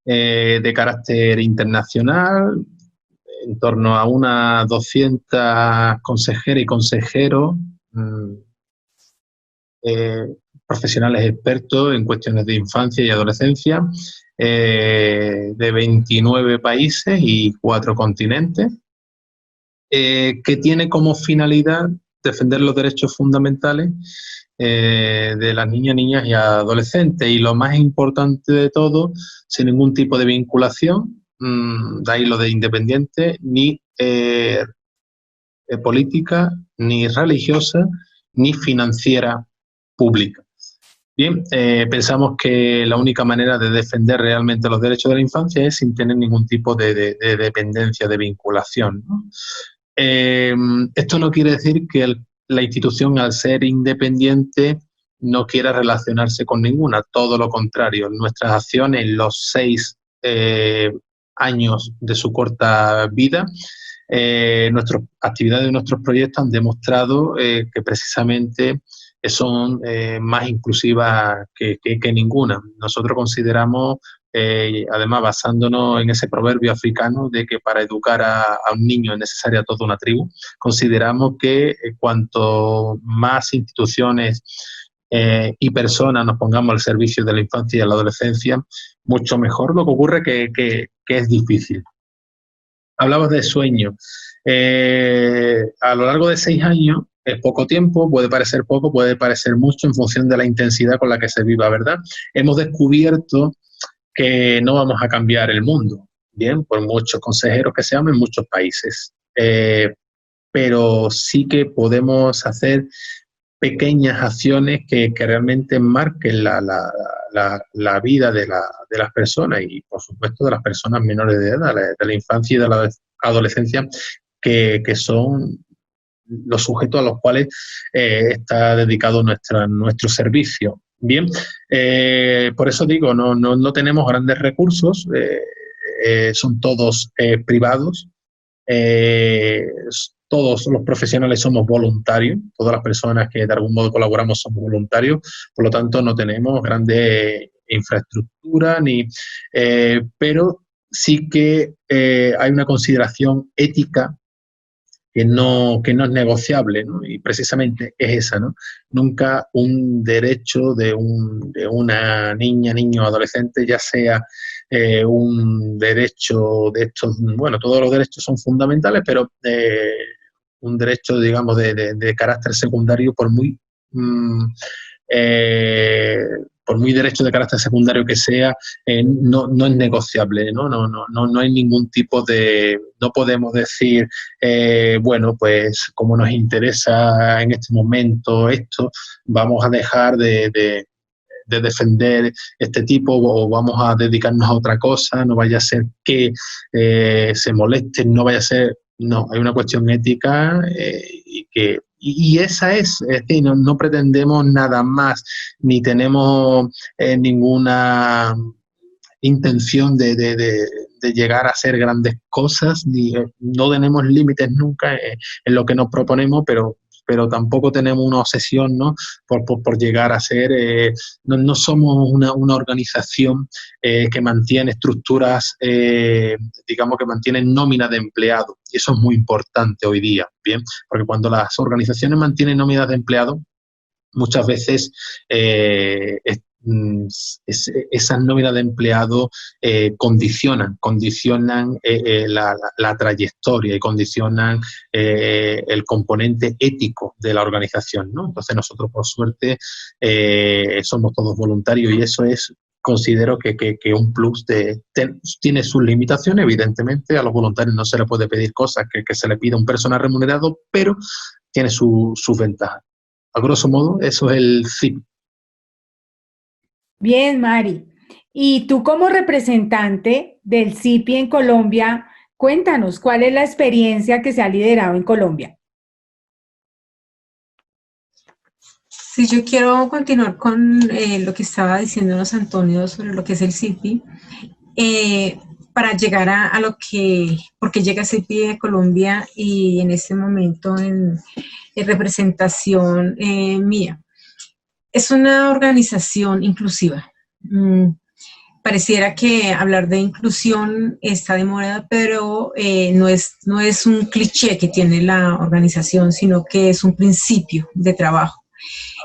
de carácter internacional, en torno a unas 200 consejeras y consejeros, profesionales expertos en cuestiones de infancia y adolescencia, de 29 países y 4 continentes, que tiene como finalidad defender los derechos fundamentales de las niñas y adolescentes, y lo más importante de todo, sin ningún tipo de vinculación, de ahí lo de independiente, ni política, ni religiosa, ni financiera pública. Bien, pensamos que la única manera de defender realmente los derechos de la infancia es sin tener ningún tipo de dependencia, de vinculación, ¿no? Esto no quiere decir que la institución, al ser independiente, no quiera relacionarse con ninguna, todo lo contrario. Nuestras acciones en los 6 años de su corta vida, nuestras actividades y nuestros proyectos han demostrado que precisamente son más inclusivas que ninguna. Nosotros consideramos, además basándonos en ese proverbio africano de que para educar a un niño es necesaria toda una tribu, consideramos que cuanto más instituciones y personas nos pongamos al servicio de la infancia y de la adolescencia, mucho mejor. Lo que ocurre que es difícil. Hablabas de sueño. A lo largo de 6 años es poco tiempo, puede parecer poco, puede parecer mucho en función de la intensidad con la que se viva, ¿verdad? Hemos descubierto que no vamos a cambiar el mundo, bien, por muchos consejeros que seamos en muchos países, pero sí que podemos hacer pequeñas acciones que realmente marquen la vida de las personas y, por supuesto, de las personas menores de edad, de la infancia y de la adolescencia, que son los sujetos a los cuales está dedicado nuestro servicio. Bien, por eso digo, no tenemos grandes recursos, son todos privados. Todos los profesionales somos voluntarios, todas las personas que de algún modo colaboramos somos voluntarios, por lo tanto no tenemos grandes infraestructura, pero sí que hay una consideración ética que no es negociable, ¿no? Y precisamente es esa, ¿no? Nunca un derecho de una niña, niño o adolescente, ya sea un derecho de estos, bueno, todos los derechos son fundamentales, pero un derecho, digamos, de carácter secundario, por muy derecho de carácter secundario que sea, no es negociable, ¿no? No hay ningún tipo de... No podemos decir, bueno, pues como nos interesa en este momento esto, vamos a dejar de defender este tipo o vamos a dedicarnos a otra cosa, no vaya a ser que se molesten, no vaya a ser... No, hay una cuestión ética y esa es decir, no pretendemos nada más, ni tenemos ninguna intención de llegar a hacer grandes cosas, ni no tenemos límites nunca en lo que nos proponemos, pero tampoco tenemos una obsesión, ¿no? por llegar a ser, no somos una organización que mantiene estructuras, digamos, que mantienen nómina de empleados, y eso es muy importante hoy día, ¿bien? Porque cuando las organizaciones mantienen nóminas de empleados, muchas veces esas nóminas de empleado condicionan la trayectoria y condicionan el componente ético de la organización, ¿no? Entonces nosotros, por suerte, somos todos voluntarios y eso es, considero que un plus tiene sus limitaciones. Evidentemente a los voluntarios no se les puede pedir cosas que se le pida a un personal remunerado, pero tiene sus ventajas. A grosso modo, eso es el CIP. Bien, Mari. Y tú como representante del CIPI en Colombia, cuéntanos, ¿cuál es la experiencia que se ha liderado en Colombia? Sí, yo quiero continuar con lo que estaba diciéndonos Antonio sobre lo que es el CIPI. Para llegar a lo que, porque llega CIPI a Colombia y en este momento en representación mía. Es una organización inclusiva. Pareciera que hablar de inclusión está de moda, pero no es un cliché que tiene la organización, sino que es un principio de trabajo.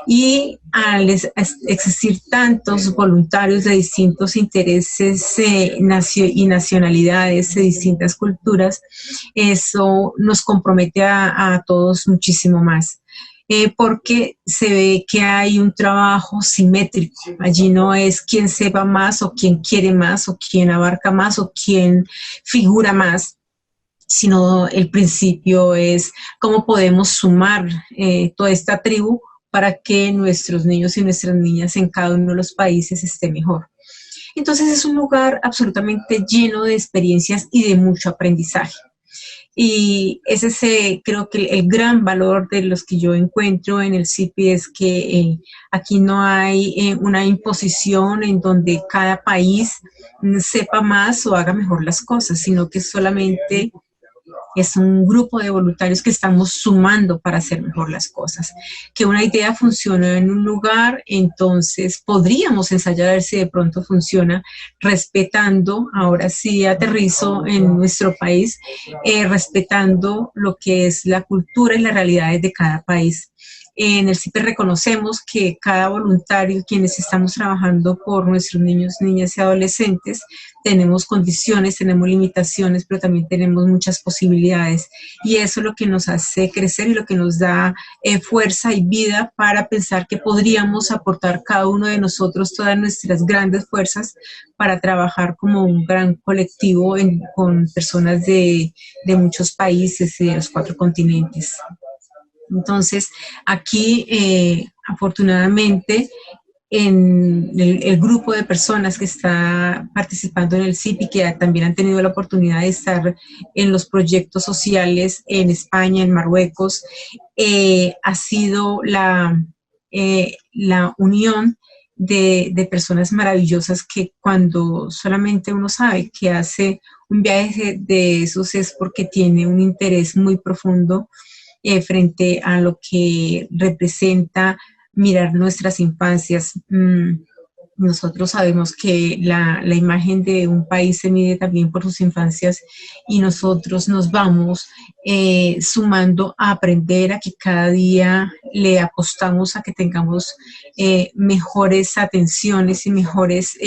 Y al existir tantos voluntarios de distintos intereses y nacionalidades, de distintas culturas, eso nos compromete a todos muchísimo más. Porque se ve que hay un trabajo simétrico. Allí no es quien sepa más o quien quiere más o quien abarca más o quien figura más, sino el principio es cómo podemos sumar toda esta tribu para que nuestros niños y nuestras niñas en cada uno de los países estén mejor. Entonces es un lugar absolutamente lleno de experiencias y de mucho aprendizaje. Y ese es, creo que el gran valor de los que yo encuentro en el CIPI es que aquí no hay una imposición en donde cada país sepa más o haga mejor las cosas, sino que solamente es un grupo de voluntarios que estamos sumando para hacer mejor las cosas. Que una idea funciona en un lugar, entonces podríamos ensayar a ver si de pronto funciona, respetando, ahora sí aterrizo en nuestro país, respetando lo que es la cultura y las realidades de cada país. En el CIPE reconocemos que cada voluntario, quienes estamos trabajando por nuestros niños, niñas y adolescentes, tenemos condiciones, tenemos limitaciones, pero también tenemos muchas posibilidades. Y eso es lo que nos hace crecer y lo que nos da fuerza y vida para pensar que podríamos aportar cada uno de nosotros todas nuestras grandes fuerzas para trabajar como un gran colectivo con personas de muchos países y de los 4 continentes. Entonces, aquí, afortunadamente, en el grupo de personas que está participando en el CIPI, que también han tenido la oportunidad de estar en los proyectos sociales en España, en Marruecos, ha sido la unión de personas maravillosas que cuando solamente uno sabe que hace un viaje de esos es porque tiene un interés muy profundo frente a lo que representa mirar nuestras infancias. Nosotros sabemos que la imagen de un país se mide también por sus infancias y nosotros nos vamos sumando a aprender, a que cada día le apostamos a que tengamos mejores atenciones y mejores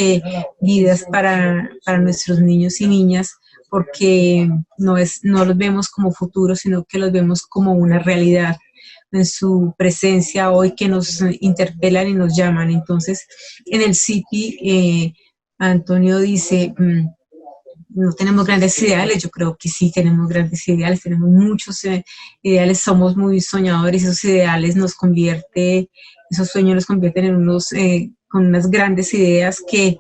vidas para nuestros niños y niñas, porque no los vemos como futuro, sino que los vemos como una realidad en su presencia hoy que nos interpelan y nos llaman. Entonces, en el CIPI, Antonio dice, no tenemos grandes ideales. Yo creo que sí tenemos grandes ideales, tenemos muchos ideales, somos muy soñadores, esos ideales esos sueños nos convierten en con unas grandes ideas que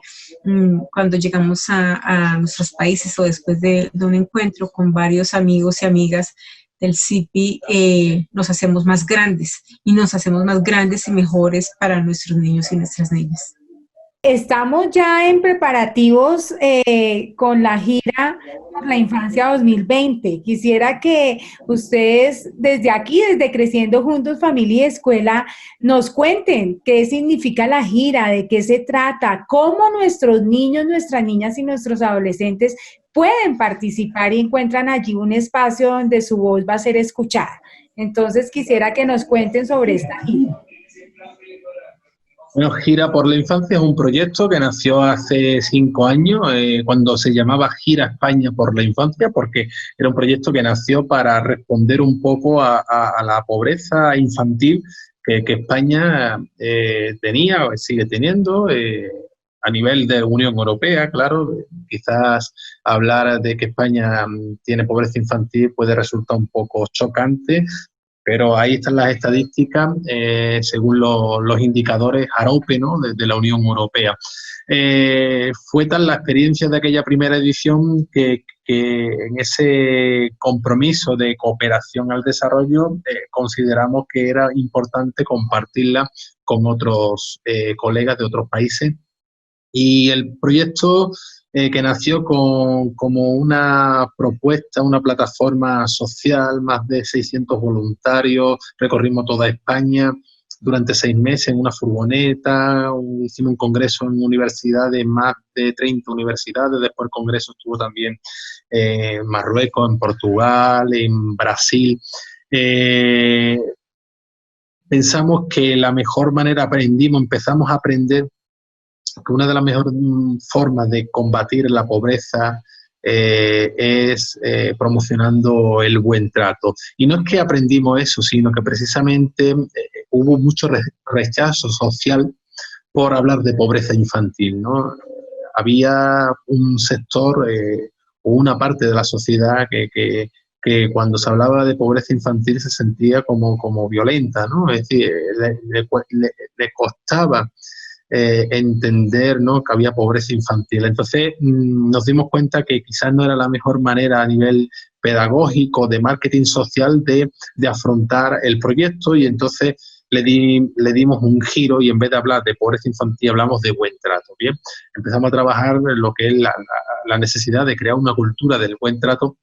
cuando llegamos a nuestros países o después de un encuentro con varios amigos y amigas del CIPI, nos hacemos más grandes y nos hacemos más grandes y mejores para nuestros niños y nuestras niñas. Estamos ya en preparativos con la gira por la Infancia 2020. Quisiera que ustedes desde aquí, desde Creciendo Juntos, Familia y Escuela, nos cuenten qué significa la gira, de qué se trata, cómo nuestros niños, nuestras niñas y nuestros adolescentes pueden participar y encuentran allí un espacio donde su voz va a ser escuchada. Entonces, quisiera que nos cuenten sobre esta gira. Bueno, Gira por la Infancia es un proyecto que nació hace 5 años, cuando se llamaba Gira España por la Infancia, porque era un proyecto que nació para responder un poco a la pobreza infantil que España tenía o sigue teniendo a nivel de Unión Europea. Claro, quizás hablar de que España tiene pobreza infantil puede resultar un poco chocante, pero ahí están las estadísticas según los indicadores AROPE, ¿no?, de la Unión Europea. Fue tal la experiencia de aquella primera edición que en ese compromiso de cooperación al desarrollo consideramos que era importante compartirla con otros colegas de otros países. Y el proyecto que nació como una propuesta, una plataforma social, más de 600 voluntarios, recorrimos toda España durante 6 meses en una furgoneta, hicimos un congreso en universidades, más de 30 universidades, después el congreso estuvo también en Marruecos, en Portugal, en Brasil. Pensamos que la mejor manera empezamos a aprender que una de las mejores formas de combatir la pobreza es promocionando el buen trato. Y no es que aprendimos eso, sino que precisamente hubo mucho rechazo social por hablar de pobreza infantil, ¿no? Había un sector o una parte de la sociedad que que cuando se hablaba de pobreza infantil se sentía como violenta, ¿no? Es decir, le costaba entender, ¿no?, que había pobreza infantil. Entonces nos dimos cuenta que quizás no era la mejor manera a nivel pedagógico, de marketing social, de afrontar el proyecto, y entonces le dimos un giro y en vez de hablar de pobreza infantil hablamos de buen trato. Bien, empezamos a trabajar en lo que es la necesidad de crear una cultura del buen trato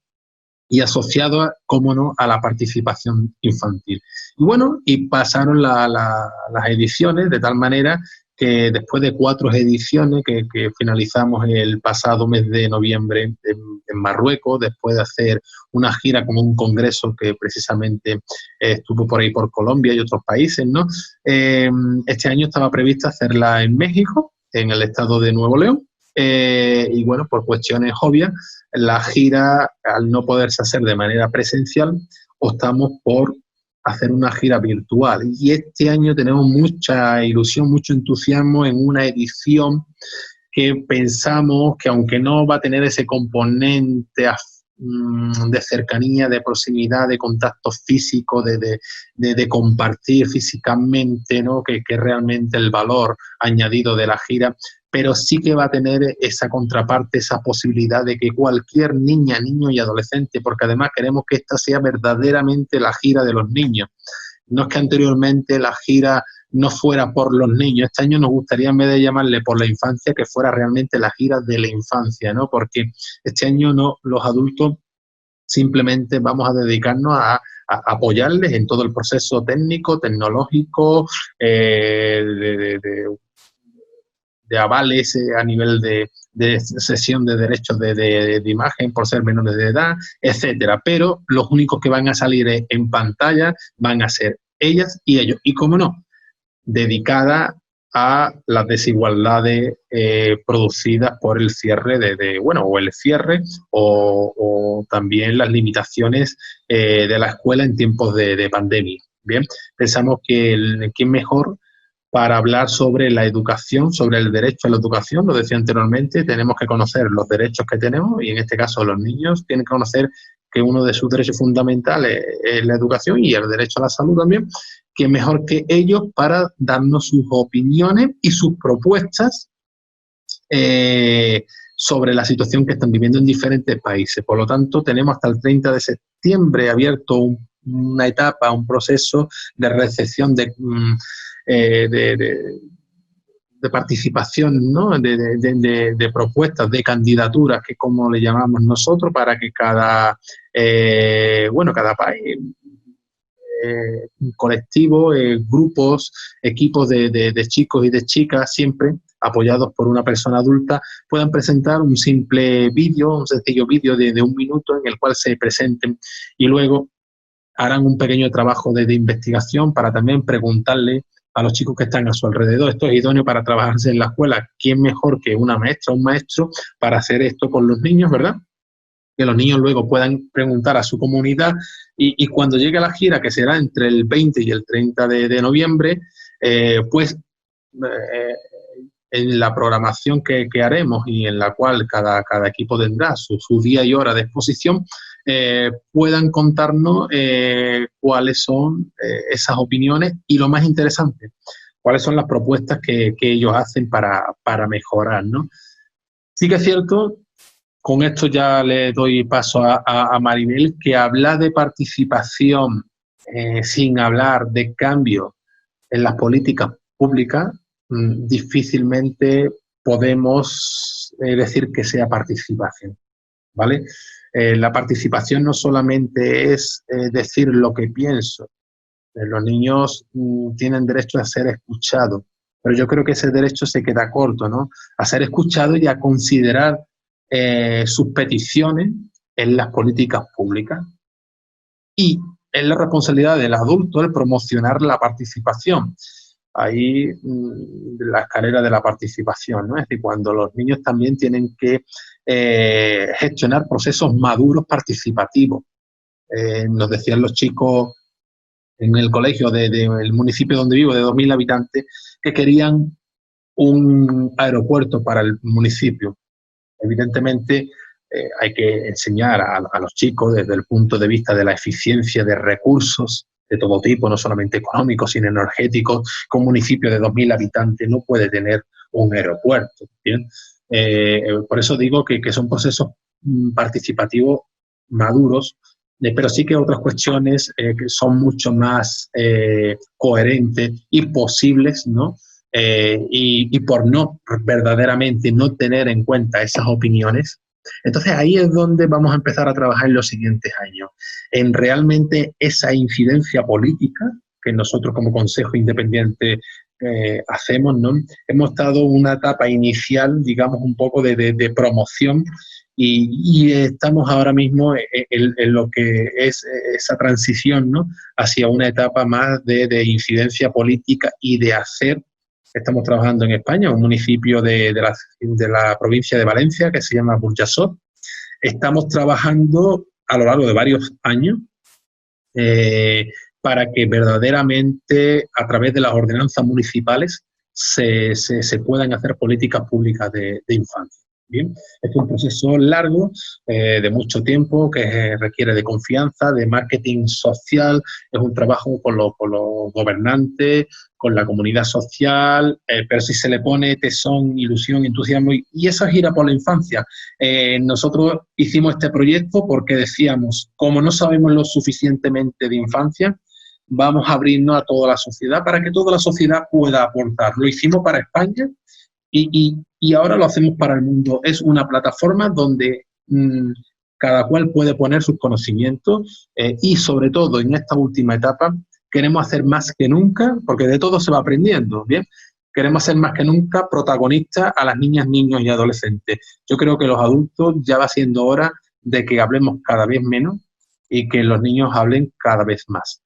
y asociado, cómo no, a la participación infantil. Y bueno, y pasaron las ediciones de tal manera que después de 4 ediciones que finalizamos el pasado mes de noviembre en Marruecos, después de hacer una gira como un congreso que precisamente estuvo por ahí por Colombia y otros países, ¿no? Este año estaba prevista hacerla en México, en el estado de Nuevo León, y bueno, por cuestiones obvias, la gira, al no poderse hacer de manera presencial, optamos por hacer una gira virtual. Y este año tenemos mucha ilusión, mucho entusiasmo en una edición que pensamos que, aunque no va a tener ese componente de cercanía, de proximidad, de contacto físico, de compartir físicamente, ¿no?, que es realmente el valor añadido de la gira, pero sí que va a tener esa contraparte, esa posibilidad de que cualquier niña, niño y adolescente, porque además queremos que esta sea verdaderamente la gira de los niños. No es que anteriormente la gira no fuera por los niños. Este año nos gustaría, en vez de llamarle por la infancia, que fuera realmente la gira de la infancia, ¿no? Porque este año los adultos simplemente vamos a dedicarnos a apoyarles en todo el proceso técnico, tecnológico, de avales a nivel de cesión de derechos de imagen por ser menores de edad, etcétera. Pero los únicos que van a salir en pantalla van a ser ellas y ellos. Y, cómo no, dedicada a las desigualdades producidas por el cierre o el cierre o también las limitaciones de la escuela en tiempos de pandemia. Bien, pensamos que quién mejor para hablar sobre la educación, sobre el derecho a la educación. Lo decía anteriormente, tenemos que conocer los derechos que tenemos, y en este caso los niños tienen que conocer que uno de sus derechos fundamentales es la educación y el derecho a la salud también. Que mejor que ellos para darnos sus opiniones y sus propuestas sobre la situación que están viviendo en diferentes países. Por lo tanto, tenemos hasta el 30 de septiembre abierto una etapa, un proceso de recepción de participación, ¿no?, de propuestas, de candidaturas, que como le llamamos nosotros, para que cada país, colectivo, grupos, equipos de chicos y de chicas, siempre apoyados por una persona adulta, puedan presentar un simple vídeo, un sencillo vídeo de 1 minuto en el cual se presenten, y luego harán un pequeño trabajo de investigación para también preguntarle a los chicos que están a su alrededor. Esto es idóneo para trabajarse en la escuela. ¿Quién mejor que una maestra o un maestro para hacer esto con los niños, verdad? Que los niños luego puedan preguntar a su comunidad, y cuando llegue la gira, que será entre el 20 y el 30 de noviembre, en la programación que haremos, y en la cual cada equipo tendrá su día y hora de exposición, puedan contarnos cuáles son esas opiniones y, lo más interesante, cuáles son las propuestas que ellos hacen para mejorar, ¿no? Sí que es cierto, con esto ya le doy paso a Maribel, que hablar de participación sin hablar de cambio en las políticas públicas, difícilmente podemos decir que sea participación, ¿vale? La participación no solamente es decir lo que pienso. Los niños tienen derecho a ser escuchados, pero yo creo que ese derecho se queda corto, ¿no? A ser escuchado y a considerar sus peticiones en las políticas públicas. Y es la responsabilidad del adulto el promocionar la participación. Ahí la escalera de la participación, ¿no? Es decir, cuando los niños también tienen que gestionar procesos maduros participativos. Nos decían los chicos en el colegio del municipio donde vivo, de 2.000 habitantes, que querían un aeropuerto para el municipio. Evidentemente, hay que enseñar a los chicos desde el punto de vista de la eficiencia de recursos de todo tipo, no solamente económicos, sino energéticos, que un municipio de 2.000 habitantes no puede tener un aeropuerto. ¿Bien? Por eso digo que son procesos participativos maduros, pero sí que otras cuestiones que son mucho más coherentes y posibles, ¿no? Y por no verdaderamente no tener en cuenta esas opiniones, entonces ahí es donde vamos a empezar a trabajar en los siguientes años, en realmente esa incidencia política que nosotros como Consejo Independiente hacemos, ¿no? Hemos estado en una etapa inicial, digamos, un poco de promoción y estamos ahora mismo en lo que es esa transición, ¿no? Hacia una etapa más de incidencia política y de hacer. Estamos trabajando en España, un municipio de la provincia de Valencia que se llama Burjasot. Estamos trabajando a lo largo de varios años para que verdaderamente a través de las ordenanzas municipales se puedan hacer políticas públicas de infancia. Bien, es un proceso largo, de mucho tiempo, que requiere de confianza, de marketing social, es un trabajo con los gobernantes, con la comunidad social, pero si se le pone tesón, ilusión, entusiasmo, y eso gira por la infancia. Nosotros hicimos este proyecto porque decíamos, como no sabemos lo suficientemente de infancia, vamos a abrirnos a toda la sociedad para que toda la sociedad pueda aportar. Lo hicimos para España y ahora lo hacemos para el mundo. Es una plataforma donde cada cual puede poner sus conocimientos y sobre todo en esta última etapa queremos hacer más que nunca, porque de todo se va aprendiendo, ¿bien? Queremos ser más que nunca protagonistas a las niñas, niños y adolescentes. Yo creo que los adultos ya va siendo hora de que hablemos cada vez menos y que los niños hablen cada vez más.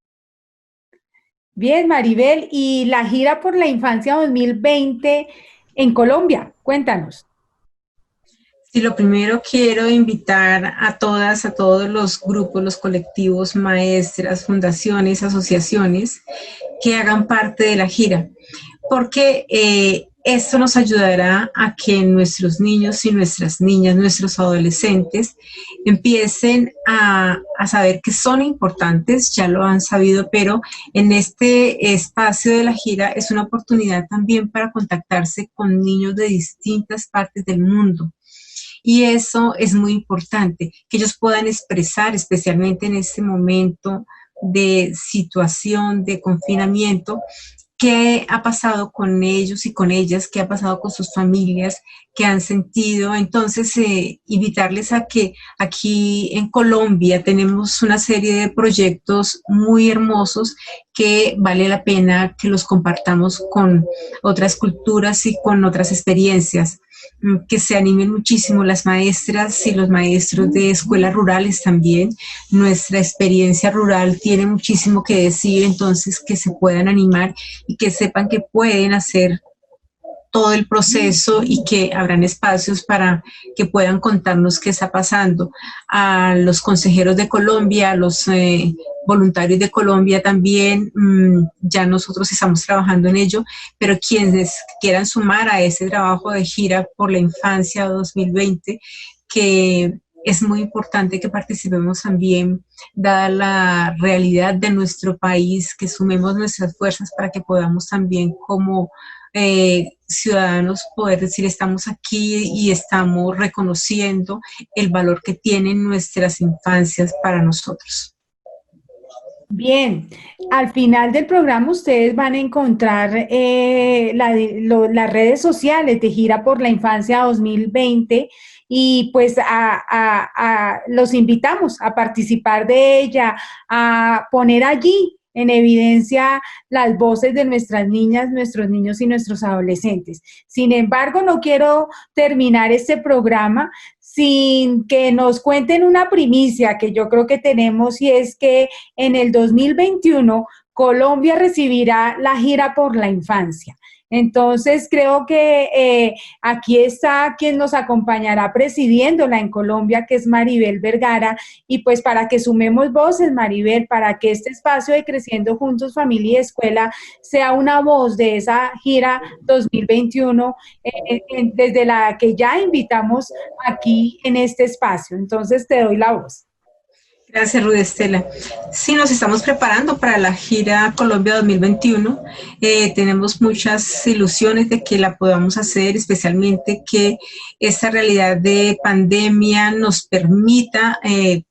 Bien, Maribel, y la gira por la infancia 2020 en Colombia, cuéntanos. Sí, lo primero quiero invitar a todas, a todos los grupos, los colectivos, maestras, fundaciones, asociaciones que hagan parte de la gira, porque esto nos ayudará a que nuestros niños y nuestras niñas, nuestros adolescentes, empiecen a saber que son importantes, ya lo han sabido, pero en este espacio de la gira es una oportunidad también para contactarse con niños de distintas partes del mundo. Y eso es muy importante, que ellos puedan expresar, especialmente en este momento de situación, de confinamiento, qué ha pasado con ellos y con ellas, qué ha pasado con sus familias, qué han sentido. Entonces, invitarles a que aquí en Colombia tenemos una serie de proyectos muy hermosos que vale la pena que los compartamos con otras culturas y con otras experiencias. Que se animen muchísimo las maestras y los maestros de escuelas rurales también. Nuestra experiencia rural tiene muchísimo que decir, entonces que se puedan animar y que sepan que pueden hacer todo el proceso y que habrán espacios para que puedan contarnos qué está pasando. A los consejeros de Colombia, a los voluntarios de Colombia también, ya nosotros estamos trabajando en ello, pero quienes quieran sumar a ese trabajo de gira por la infancia 2020, que es muy importante que participemos también, dada la realidad de nuestro país, que sumemos nuestras fuerzas para que podamos también como ciudadanos poder decir estamos aquí y estamos reconociendo el valor que tienen nuestras infancias para nosotros. Bien, al final del programa ustedes van a encontrar las redes sociales de Gira por la Infancia 2020 y pues los invitamos a participar de ella, a poner allí en evidencia las voces de nuestras niñas, nuestros niños y nuestros adolescentes. Sin embargo, no quiero terminar este programa sin que nos cuenten una primicia que yo creo que tenemos, y es que en el 2021 Colombia recibirá la gira por la infancia. Entonces, creo que aquí está quien nos acompañará presidiéndola en Colombia, que es Maribel Vergara, y pues para que sumemos voces, Maribel, para que este espacio de Creciendo Juntos, Familia y Escuela sea una voz de esa gira 2021, desde la que ya invitamos aquí en este espacio. Entonces, te doy la voz. Gracias, Ruth Estela. Sí, nos estamos preparando para la gira Colombia 2021. Tenemos muchas ilusiones de que la podamos hacer, especialmente que esta realidad de pandemia nos permita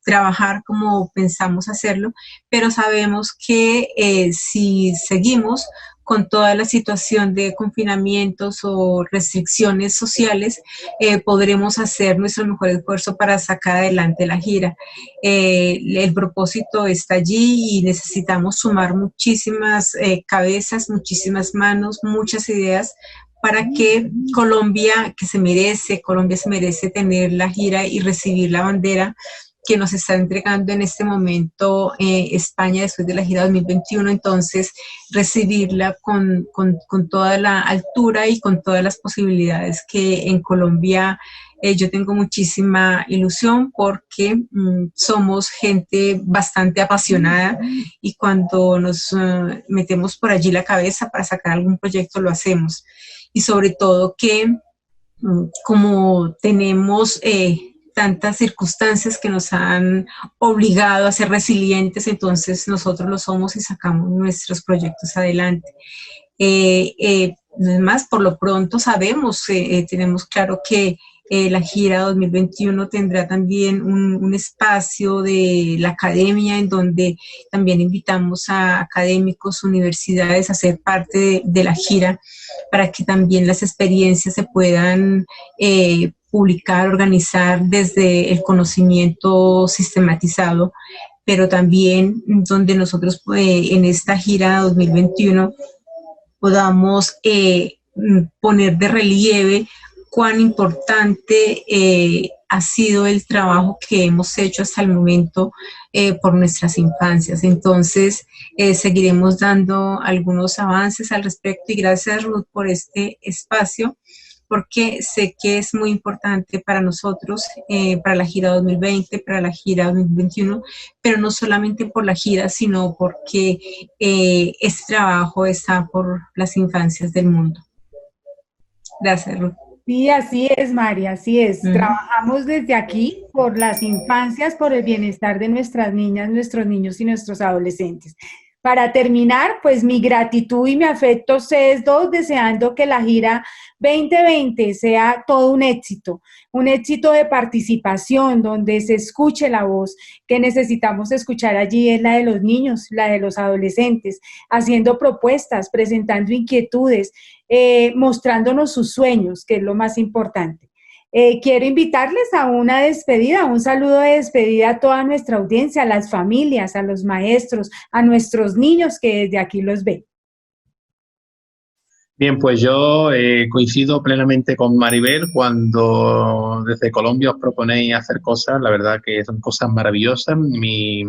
trabajar como pensamos hacerlo, pero sabemos que si seguimos con toda la situación de confinamientos o restricciones sociales, podremos hacer nuestro mejor esfuerzo para sacar adelante la gira. El propósito está allí y necesitamos sumar muchísimas cabezas, muchísimas manos, muchas ideas para que Colombia se merece tener la gira y recibir la bandera que nos está entregando en este momento España después de la gira 2021, entonces recibirla con toda la altura y con todas las posibilidades que en Colombia yo tengo muchísima ilusión porque somos gente bastante apasionada y cuando nos metemos por allí la cabeza para sacar algún proyecto lo hacemos. Y sobre todo que como tenemos tantas circunstancias que nos han obligado a ser resilientes, entonces nosotros lo somos y sacamos nuestros proyectos adelante. Además, por lo pronto sabemos, tenemos claro que la gira 2021 tendrá también un espacio de la academia en donde también invitamos a académicos, universidades a ser parte de la gira para que también las experiencias se puedan publicar, organizar desde el conocimiento sistematizado, pero también donde nosotros en esta gira 2021 podamos poner de relieve cuán importante ha sido el trabajo que hemos hecho hasta el momento por nuestras infancias. Entonces, seguiremos dando algunos avances al respecto y gracias, Ruth, por este espacio, porque sé que es muy importante para nosotros, para la gira 2020, para la gira 2021, pero no solamente por la gira, sino porque este trabajo está por las infancias del mundo. Gracias, Ruth. Sí, así es, María, así es. Trabajamos desde aquí por las infancias, por el bienestar de nuestras niñas, nuestros niños y nuestros adolescentes. Para terminar, pues mi gratitud y mi afecto ustedes dos, deseando que la gira 2020 sea todo un éxito de participación, donde se escuche la voz que necesitamos escuchar allí, es la de los niños, la de los adolescentes, haciendo propuestas, presentando inquietudes, mostrándonos sus sueños, que es lo más importante. Quiero invitarles a una despedida, un saludo de despedida a toda nuestra audiencia, a las familias, a los maestros, a nuestros niños que desde aquí los ven. Bien, pues yo coincido plenamente con Maribel cuando desde Colombia os proponéis hacer cosas, la verdad que son cosas maravillosas. Mi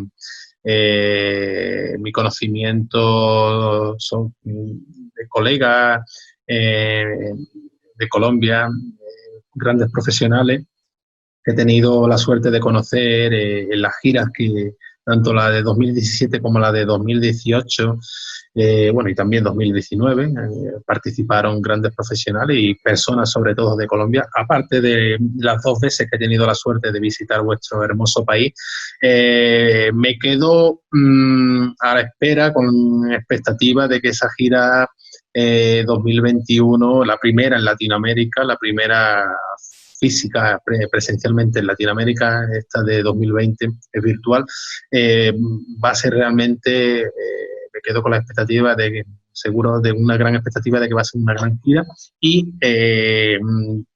conocimiento son de colegas de Colombia, grandes profesionales que he tenido la suerte de conocer en las giras que tanto la de 2017 como la de 2018, bueno, y también 2019, participaron grandes profesionales y personas sobre todo de Colombia, aparte de las 2 veces que he tenido la suerte de visitar vuestro hermoso país. Me quedo a la espera con expectativa de que esa gira 2021, la primera en Latinoamérica, la primera física presencialmente en Latinoamérica, esta de 2020 es virtual, va a ser realmente, me quedo con la expectativa de que, seguro de una gran expectativa de que va a ser una gran gira y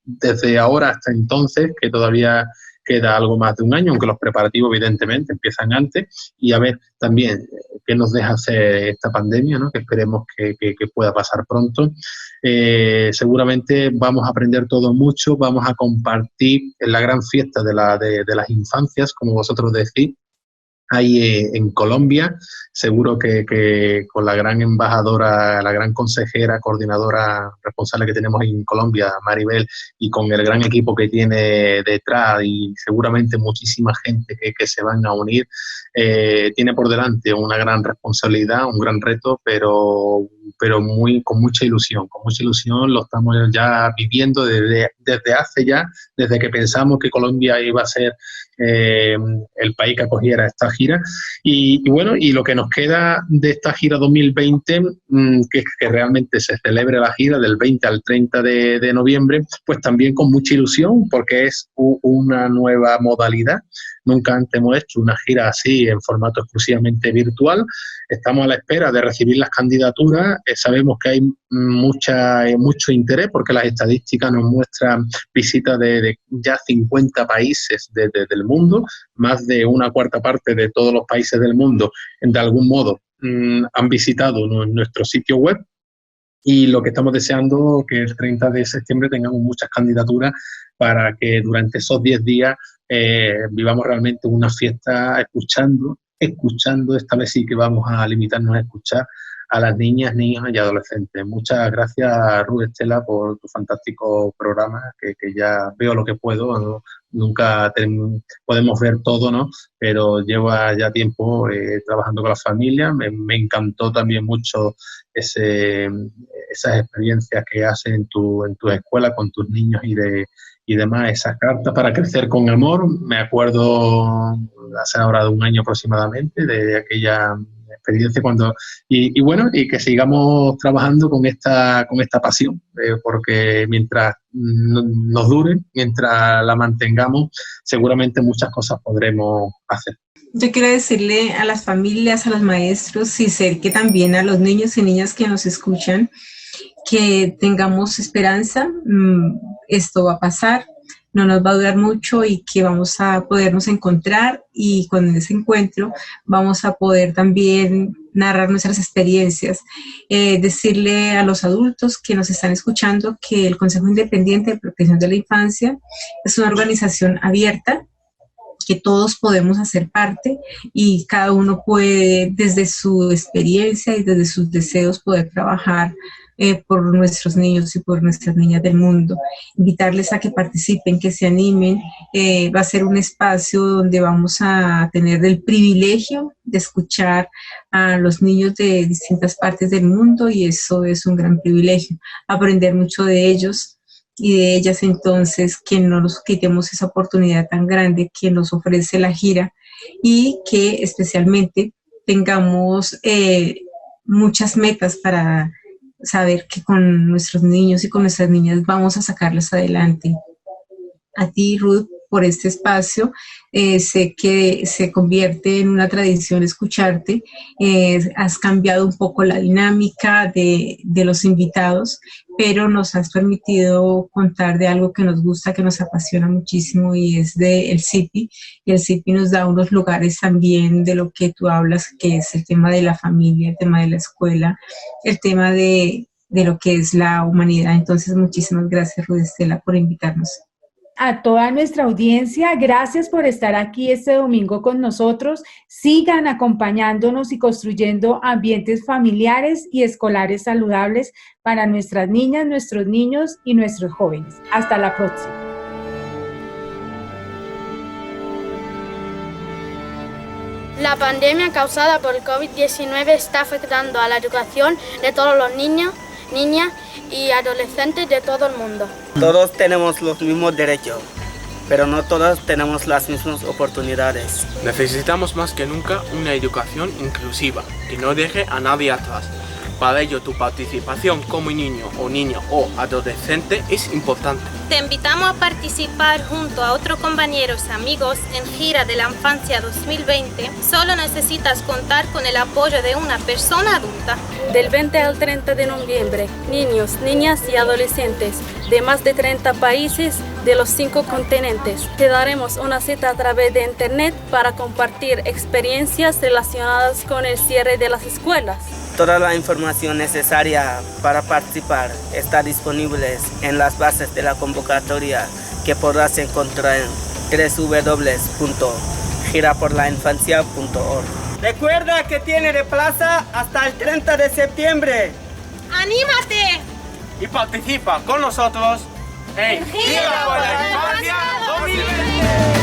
desde ahora hasta entonces, que todavía queda algo más de un año, aunque los preparativos evidentemente empiezan antes, y a ver también qué nos deja hacer esta pandemia, ¿no? Que esperemos que pueda pasar pronto. Seguramente vamos a aprender todo mucho, vamos a compartir en la gran fiesta de las infancias, como vosotros decís, hay en Colombia. Seguro que con la gran embajadora, la gran consejera, coordinadora responsable que tenemos en Colombia, Maribel, y con el gran equipo que tiene detrás y seguramente muchísima gente que se van a unir, tiene por delante una gran responsabilidad, un gran reto, pero con mucha ilusión. Con mucha ilusión lo estamos ya viviendo desde que pensamos que Colombia iba a ser el país que acogiera esta gira. Y bueno, y lo que nos queda de esta gira 2020, que realmente se celebre la gira del 20 al 30 de noviembre, pues también con mucha ilusión, porque es una nueva modalidad. Nunca antes hemos hecho una gira así en formato exclusivamente virtual. Estamos a la espera de recibir las candidaturas. Sabemos que hay mucho interés porque las estadísticas nos muestran visitas de ya 50 países del mundo. Más de una cuarta parte de todos los países del mundo, de algún modo, han visitado nuestro sitio web. Y lo que estamos deseando es que el 30 de septiembre tengamos muchas candidaturas para que durante esos 10 días vivamos realmente una fiesta escuchando, esta vez sí que vamos a limitarnos a escuchar a las niñas, niños y adolescentes. Muchas gracias, Ruth Estela, por tu fantástico programa, que ya veo lo que puedo, ¿no? Nunca podemos ver todo, ¿no? Pero lleva ya tiempo trabajando con la familia. Me encantó también mucho esas experiencias que haces en tu escuela con tus niños y demás, esas cartas para crecer con amor. Me acuerdo hace ahora un año aproximadamente de aquella experiencia y bueno, y que sigamos trabajando con esta pasión, porque mientras nos dure, mientras la mantengamos, seguramente muchas cosas podremos hacer. Yo quiero decirle a las familias, a los maestros y sé que también a los niños y niñas que nos escuchan, que tengamos esperanza. Esto va a pasar, no nos va a durar mucho y que vamos a podernos encontrar, y con ese encuentro vamos a poder también narrar nuestras experiencias. Decirle a los adultos que nos están escuchando que el Consejo Independiente de Protección de la Infancia es una organización abierta, que todos podemos hacer parte y cada uno puede, desde su experiencia y desde sus deseos, poder trabajar por nuestros niños y por nuestras niñas del mundo. Invitarles a que participen, que se animen. Va a ser un espacio donde vamos a tener el privilegio de escuchar a los niños de distintas partes del mundo, y eso es un gran privilegio, aprender mucho de ellos y de ellas. Entonces, que no nos quitemos esa oportunidad tan grande que nos ofrece la gira, y que especialmente tengamos muchas metas para saber que con nuestros niños y con nuestras niñas vamos a sacarlas adelante. A ti, Ruth, por este espacio. Sé que se convierte en una tradición escucharte. Has cambiado un poco la dinámica de los invitados, pero nos has permitido contar de algo que nos gusta, que nos apasiona muchísimo, y es del CIPI. Y el CIPI nos da unos lugares también de lo que tú hablas, que es el tema de la familia, el tema de la escuela, el tema de lo que es la humanidad. Entonces, muchísimas gracias, Ruth Estela, por invitarnos. A toda nuestra audiencia, gracias por estar aquí este domingo con nosotros. Sigan acompañándonos y construyendo ambientes familiares y escolares saludables para nuestras niñas, nuestros niños y nuestros jóvenes. Hasta la próxima. La pandemia causada por el COVID-19 está afectando a la educación de todos los niños, niñas y adolescentes de todo el mundo. Todos tenemos los mismos derechos, pero no todos tenemos las mismas oportunidades. Necesitamos más que nunca una educación inclusiva, que no deje a nadie atrás. Para ello, tu participación como niño o niña o adolescente es importante. Te invitamos a participar junto a otros compañeros y amigos en Gira de la Infancia 2020. Solo necesitas contar con el apoyo de una persona adulta. Del 20 al 30 de noviembre, niños, niñas y adolescentes de más de 30 países de los 5 continentes. Te daremos una cita a través de internet para compartir experiencias relacionadas con el cierre de las escuelas. Toda la información necesaria para participar está disponible en las bases de la convocatoria, que podrás encontrar en www.gira.org. giraporlainfancia.org. Recuerda que tiene de plaza hasta el 30 de septiembre. ¡Anímate! Y participa con nosotros en Gira por la Infancia 2020.